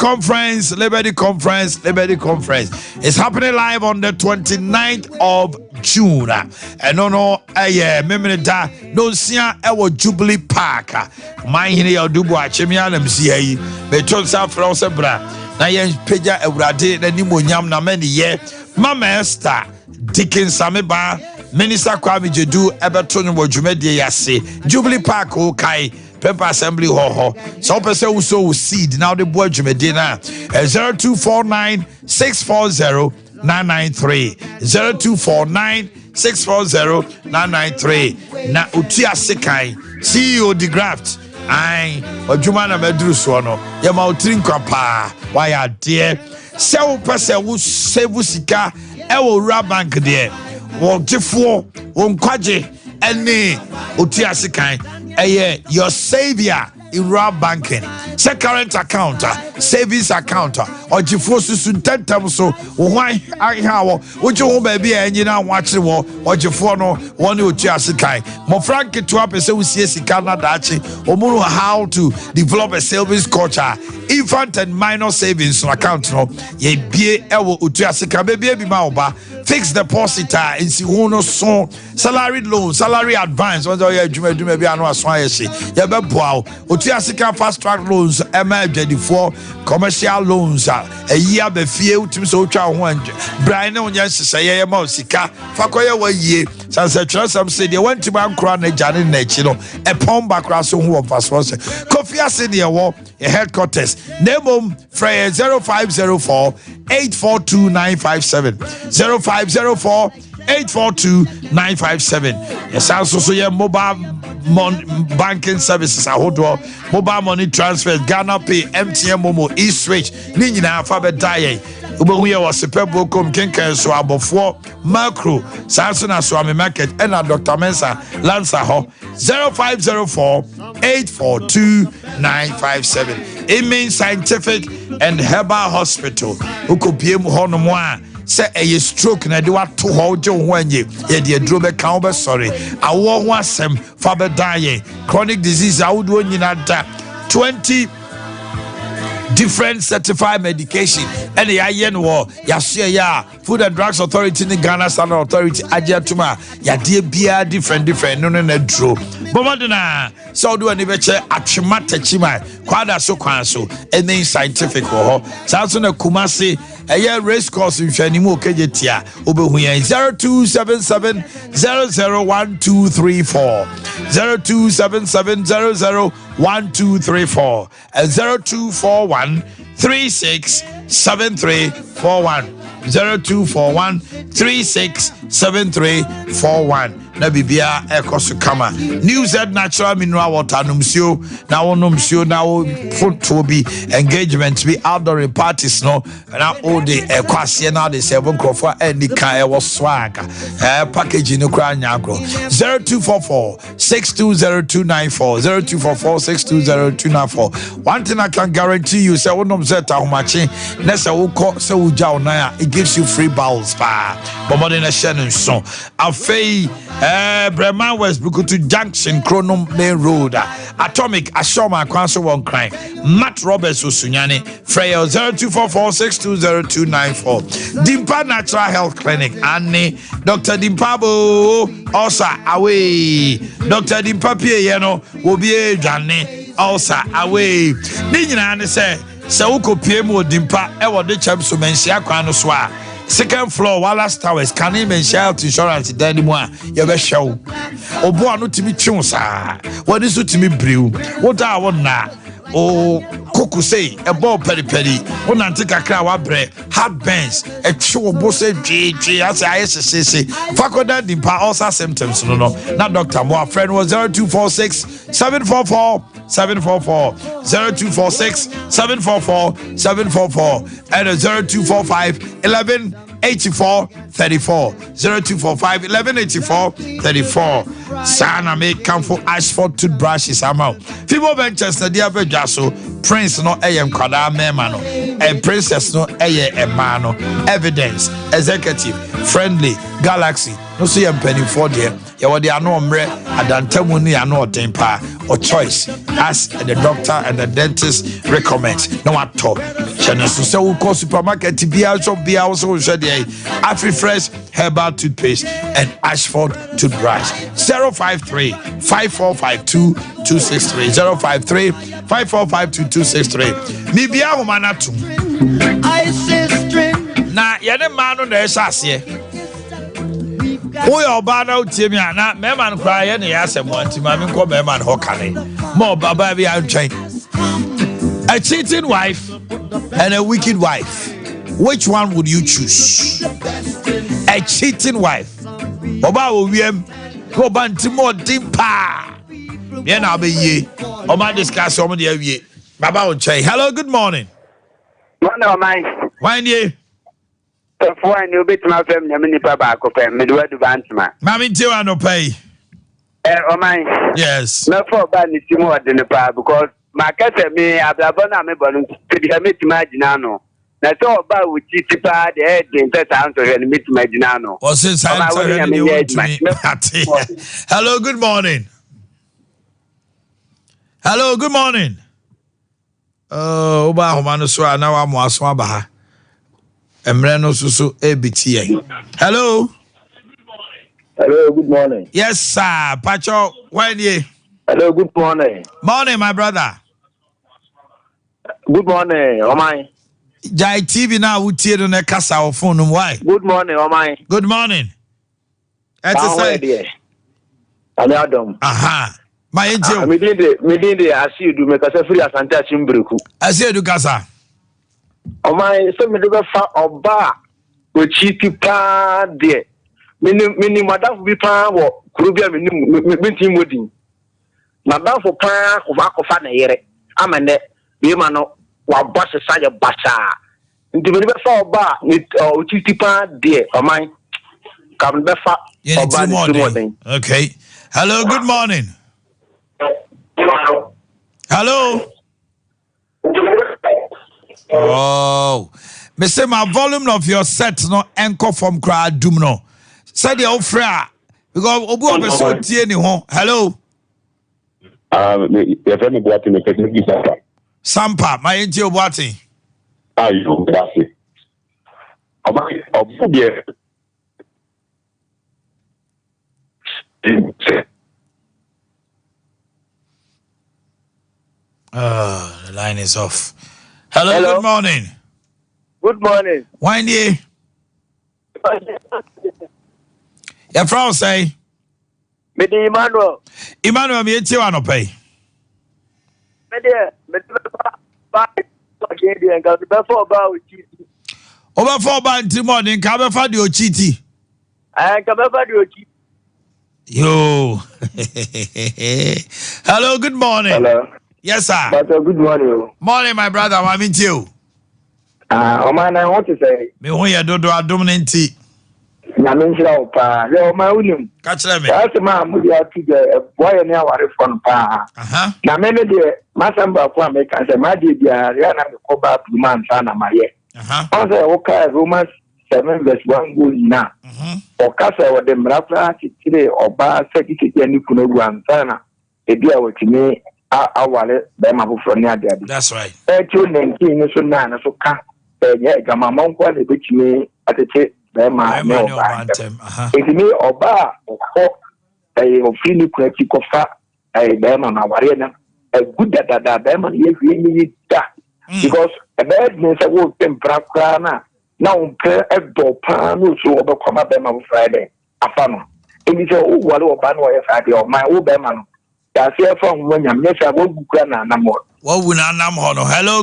Conference is happening live on the 29th of June and no memorita no sia ewo Jubilee Park Omanhene Yaw Boakye MC yi beton sa France bra na yen peja ewurade na nimonyam na mani ye Mama Esther Dickens Sameba Minister Kwame Jedu ebeto no dwumade yase Jubilee Park o kai Pemper Assembly ho so person who sow seed now the boy dwumade na 0249 640 993 0249 640 993 na utia sekai CEO the graft ai odwuma na medru so no ye ma otiri nkwapa why ade se wo pese wo save sika e wo ra bank de wo gifo wo nkwaje ene utia sekai eye your savior in raw banking, say current account, savings account, or Jifosu Suntentam so why I how would you baby and you now watch the war or Jifono one you just kai. Mo frank to up and say we see Canada or how to develop a savings culture, infant and minor savings account no ye be ewo utiasika baby maoba fixed deposit in si hono so salary loan, salary advance, on you maybe I know as why she ye be bow. Utiasika fast track loans, ML24 commercial loans, a year be few to so chow one. Brian on yes, say, Mosika, Fakoya wa ye, Sansa some say they went to Bank Crown and Janet Nachino, a palm background who of us was Kofi Senior War, a headquarters, Nebum Freya 0504 842 957 0504 842 957. Yes, also your mobile banking services. I hold mobile money transfers, Ghana Pay, MTN Momo, E-Switch, Nina Alphabet Diet. We was a pebble come Kinka so above macro, Samson Swami Market, and Dr. Mensa Lanza Ho 0504 842 957. It means scientific and herbal hospital. Who could be more. Say a stroke na de wat to ho je wanye ye de drobe kan be sorry awo ho asem fa be die chronic disease awudo nyina da 20 different certified medication and ya yen wo ya share ya Food and Drugs Authority in Ghana Standard Authority ajetuma ya de bia different no na dro bomodena so do ani be che atwema tachima kwada so kwan so any scientific ho so na kumase a race course in Shanimu Kejetia, Obehuya 0277 001234 0277 001234 and 0241 367341 0241 367341 na bibia ekoso kama News at Natural Mineral Water numsio na wonumsio na wo photo bi engagement bi outdoor parties no na all the kwase na the seven crofo any kan e wo swag package no kra nyagro 0244 620294 0244 620294 one thing I can guarantee you say wonum set ahomache na say wo ko say wo jaw na it gives you free bowls pa bomode na share so afei Bremen Westbrook to Junction Chronom Main Road Atomic Ashoma Kwanso one crime Matt Roberts Usunyane Freya 0244 620294 Dimpa Natural Health Clinic Annie Dr. Dimpabo also away Dr. Dimpa Piano will be a Jane also away Nina and say Sauko Piemo Dimpa Ewa de Champs Mensia Kwano Swa second floor Wallace Towers can even shout insurance anymore. You be show. Obo anu timi chunsa. What is to me brew? What I want na? Oh, Coco say a ball peri peri. One antika cry wa bre. Heart burns. A show boss G as I say. Fakoda dimpa also symptoms. No. Not Dr. Moa friend was 0246 744 744 0246 744 744 and 0245 11 84 34 0245 11 84 34 Sana make come for asphalt toothbrushes amount Fibo Ventures na dia so Prince no AM kwada mema no and Princess no emano Evidence Executive Friendly Galaxy no see penny for there ya wode ano omre adantamu ni ano otempa or choice as the doctor and the dentist recommend no what top channel so we call supermarket bia shop bia also share there Afri Fresh herbal toothpaste and asphalt toothbrush 053 5452 263 053 5452 263 Bibia humanatum I say string na yene manu na esase Boy or banner Timmy, not man cry any answer one to my call man Hokane. More baby out chain. A cheating wife and a wicked wife. Which one would you choose? A cheating wife. Oba William, go Bantimo Dimpa. Then I'll be ye. Oma discuss some of the ye. Baba will say, hello, good morning. No, mine. Why ye? Before I knew bit my family, many papa, midway to Bantama. Mammy, do I no pay? Oh, mine. Yes. No, for Bandy more than the pa because my cousin me, I've done a balloon to meet Maginano. That's all about with Chipa, the head, the first answer, and meet Maginano. Or since I'm hello, good morning. Hello, good morning. Oh, Omanhene Yaw, now I'm Waswabaha. Emreno Susu ABTA. Hello. Hello, good morning. Yes, sir. Pacho, why ye? Hello, good morning. Morning, my brother. Good morning, Omai. Jai TV now would tear on a casa or phone. Why? Good morning, Omai. Good morning. That's a say. I'm Adam. Aha. My angel. Me did the as you do make us a free as Antachimbriku. As you do, Casa. Omai, so me do fa oba with cheaty pa de. Mini madam be pa or Krubia minting wedding. Madam for pa of Akofana here. I'm a net. Bimano, while boss is such a bassa. Into the fa oba with cheaty pa de. Omai, come the fa morning. Okay. Hello, good morning. Hello. Oh, me say my volume of your set no anchor from crowd doom no. Say the old fra because obu obe so tie ni ho. Hello. Your friend Boakye me person give Sompa. Sompa, my enti Boakye. You that's it. Obu there. Oh, the line is off. Hello. Good morning. Good morning. Why ye? Your friend say? Me di Emmanuel. Emmanuel, me eti wa no pay. Me ba Boakye dey nga be for ba o chiti. Over for ba nti morning ka be fa de o chiti. Ka be fa de o chiti. Yo. Hello, good morning. Hello. Yes, sir. Good morning. Morning, my brother. I'm in you. Oman, I want to say. Me who you do dominanti. Na menshira opa. Le Oman unim. Catch them. That's ma mudi ati the boy na ware fon pa. Na me de masamba kwa me kan say ma de bia ya na me ko ba man sa na maye. On say okay Romans 7 verse 1 go na. O ka say wo de mrafra titire oba sekiti ni kuno guansa na. Ebi a wotimi awale be ma bufro ni ade ade. That's right. 19 so na so ka ye gama monko le betimi atete be ma ne oba. Etimi oba ko ofini ku ati ko fa be ma na ware na good da be ma ye hwie ni da because a bad means a wo tempra kra na unpe e do pa no so obekoma be ma Friday afano. Ebi se o wale oba no ye Friday o my wo be ma no. Hello,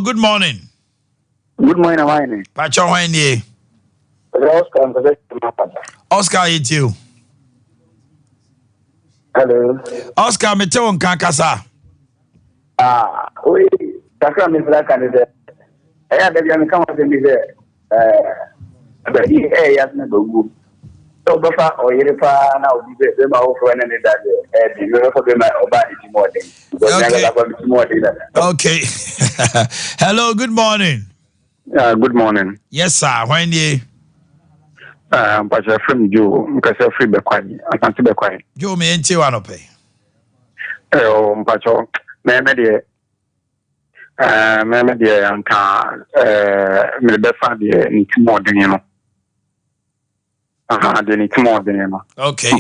good morning. Good morning, Omanhene. Pacho Wanye. Oscar, it's you. Hello. Oscar, me tell on Kankasa. We Takra me black candidate. I had to come up with the but he has never good. So before or Yerepa now be my own friend and that you know for my body more thing. Okay. Hello, good morning. Good morning. Yes, sir. When ye but from Joe, because free be quiet. I can't be quiet. Joe me enti wa no pay. Pacho me de anka me be fa de ni more than you know. They need more than you know. Okay.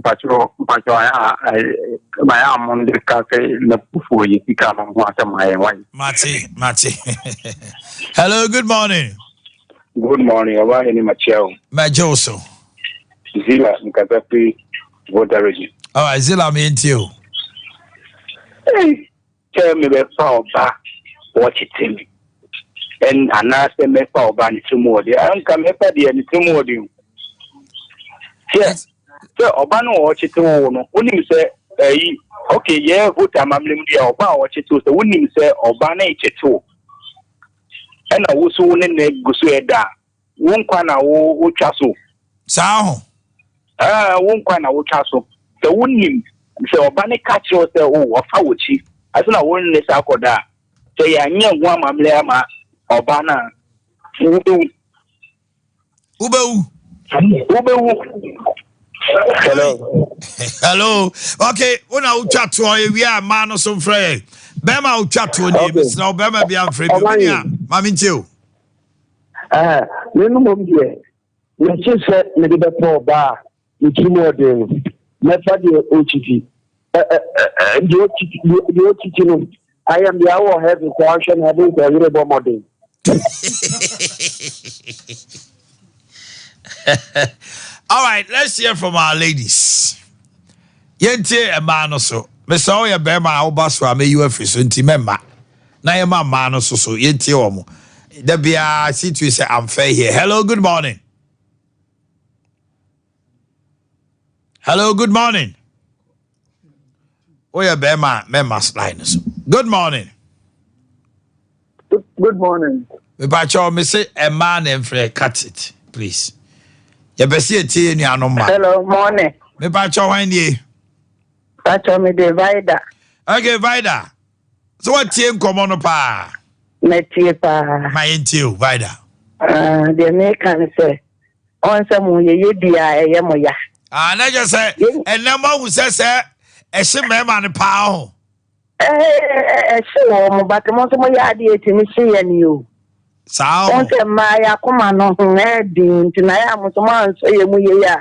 Pacho, my arm on the cafe, before you become on my wife. Mati. Hello, good morning. Good morning. Omanhene Yaw. Majoso. Zila Nkazapi voter region. All right, Zila me into you. Tell me the power back, watch it to me. And another me power back to more. I don't come up at the end to more. Yes. So Obano watch it to only say, okay, yeah, what I'm blaming the Oba watch it to. So wouldn't say Obana it too. And I was soon in the Gusueda. Won't quan a chasso. Sao? Won't quan a chasso. So wouldn't say Obana catch yourself or Fauci. I don't know when this Akoda. Say, I knew one Mamlema Obana. Ubu. Hello. Hello. Okay, una chat to we are man or some frey. Bema chat to name. Now Bema be am free. Mami you. Minimum here. You just said maybe the poor bar. You two more than never the OTT. Your teaching. I am the hour having function having a little more than. All right, let's hear from our ladies. Yente a man or so. Miss Oya Bema Obaswa may you have friend member. Na yema man or so yente omo. There be a situation say I'm fair here. Hello, good morning. Hello, good morning. Oya Bema members line so. Good morning. Good morning. Me say a man and free cut it, please. Hello, morning. Me pacho wanye. Pacho me de Vida. Okay, Vida. So what team come on pa? Me tie pa. My into Vida. The American say on some ye dia e mo ya. Na just say and number who says e se me man pa. Sure mo but mo so mo ya de etimi se ya ni o. Sao? On se maya kuma no din tinaya mo so man so ye mu ye ya.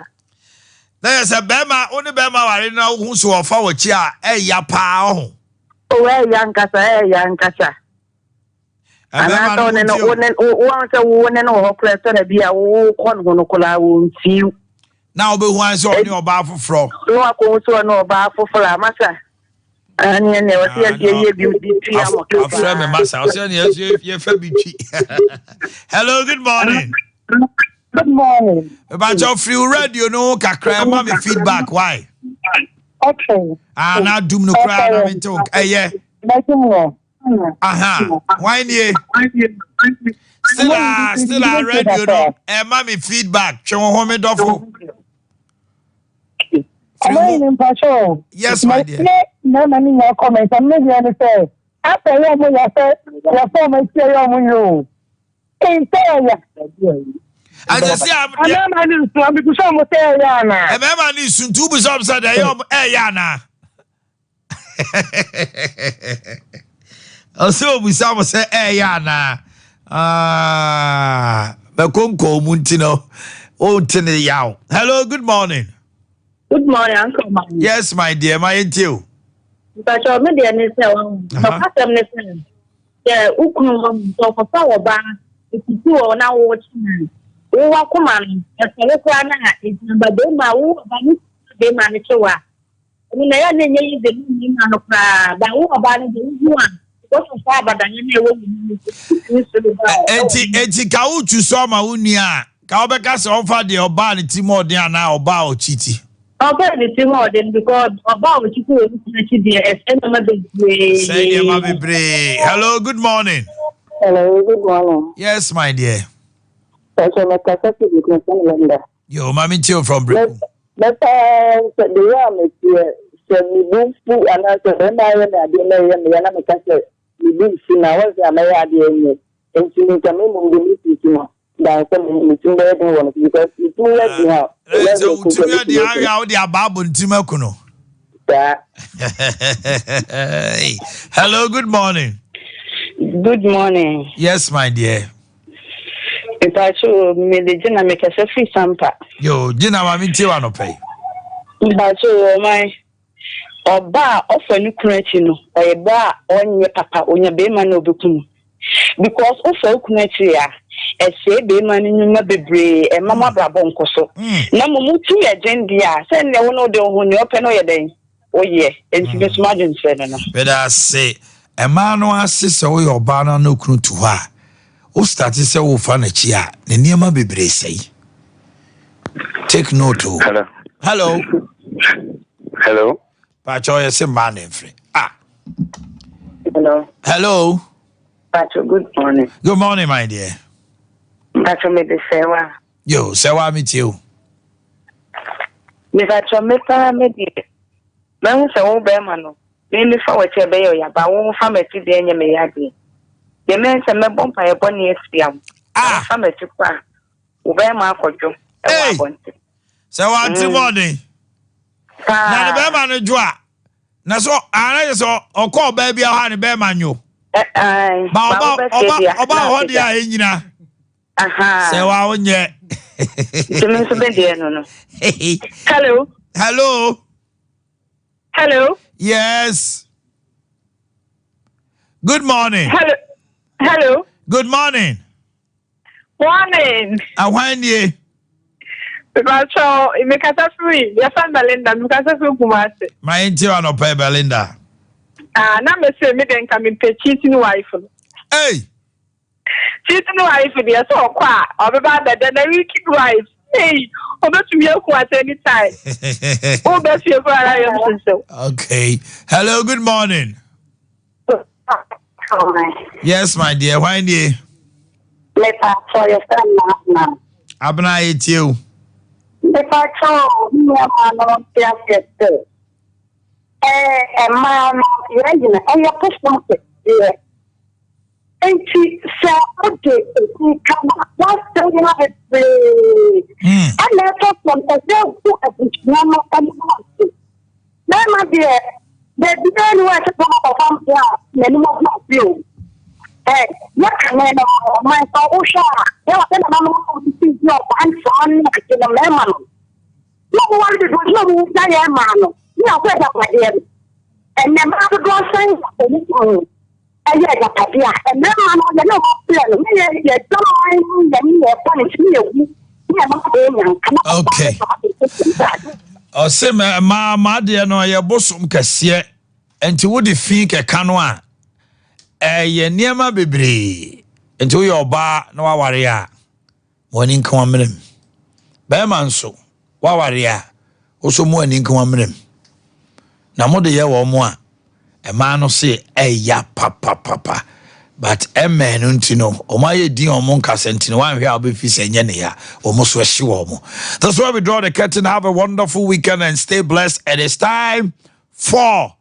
There is a bema only bema ware na hu so ofa wachi a ya pa ho. O ya nkasa. Ana to ne no won se wo ne no ho preso na bia wo kon ho no kola wo ntiu. Na obe hu an so oni oba afofro. No akon so no oba afofro amasa. Ani ne wasi ye beauty am. Afra me masa, o se ne ye fa bitwi. Hello, good morning. Good morning. About your free radio no kakra ma me feedback why? Okay. Na dum no kra na me talk. Yeah. Why nie? Still a radio no. Ma me feedback. Che ho me dofo. Yes, my dear. No, no comment. I'm not going to say. After you say, your former say you. I just say I'm not because I'm saying Yana. A man is soon to be some said Yana. Also, we some say Yana. Bakunko Muntino. Oh, Omanhene Yaw. Hello, good morning. Good morning, Uncle. Yes, my dear, my dear. But your media is saying, yeah, Ukun, so for power ban, if you are now watching. We walk on, as a local is number Doma, they manage to work. I mean, I need the man of but who about the one? What's the father than you Eti kauchu soma unia. Kaobeka se offer the oba ni timo de ana oba o chiti. Oba ni timo de because oba o chiti o chiti de Say the ma bebre. Hello, good morning. Hello, good morning. Yes, my dear. Yo, Mami Tio from Britain. But the ram is send me boom food and I said, when I went at the American, I said, we didn't see now what's the American and she may come in the meeting. That's something between the other one because it's too late now. So, the area of the Ababu and Timakuno. Hello, good morning. Good morning. Yes, my dear. If I show me the Jina make a free Sompa. Yo, Jina Mami Tio no pay. If I show my or bar offer you creating or a bar on your papa on your bayman no become. Because also Kunetria, say be man nyuma bebre e mama brabo nkoso na mutu agenda say ne wo no de ho ne open no ye den oye enti be smart nse no but I say e man no asese wo your ba na no kunu tu ha o start say wo fa na chi a ne niema bebre say take note. Hello. Pacho yes man free. Hello. Pacho, good morning. Good morning, my dear. Pacho, me de sewa. Yo, sewa meet you. Me pacho me pa me di. Me hu se wo be ma no. Me fa wache be yo ya ba wo fa me ti de nya me ya di. Ye me se me bompa ye boni efiam. Fa me ti kwa. Wo be ma akojo. E wa bonti. Sewa antimony. Na ne be ma no joa. Na so ana so okọ ba bia ha ne be ma nyo. Oba hodi a enyina. Aha. Se wa onye. Tumi so be de no. Hello. Hello. Yes. Good morning. Hello. Good morning. Morning. When ye? Because me kasa free. Ya fan Belinda, me kasa free Kumasi. My intio no pay Belinda. Na me say me den ka me pe cheating wife. Hey. Cheating wife dey so kwa. Obeba beda na wicked wife. Hey, obetu me ku at any time. Obetu e kwa ara so. Okay. Hello, good morning. Yes, my dear. Why ye? Let us for your son now. Abna it you. The patrol, me no get man, you push market. And she said, okay, come on, what's the other way? And let us from the girl a which no come on. Now, my dear, the girl who has to come up from here, many more not you. Hey, what can I know? My Osha, there was a man who sees your son in the lemon. No one to do no man. You are quite up my dear. And the man who goes saying, and yet, and then man, you know, okay. O se ma de no ye bosom kase enti wo de fin ke kanwa ye niema bebre enti wo ye oba na waware a woni nkan amrem ba man so waware a wo so mo ani nkan amrem na mo de ye wo mo a e ma no se ya papa but men untino o ma ye din o mo nkase ntino wan hwe a obefi se nye ne ya o mo so hye wo mo. That's why we draw the curtain. Have a wonderful weekend and stay blessed. And it's time for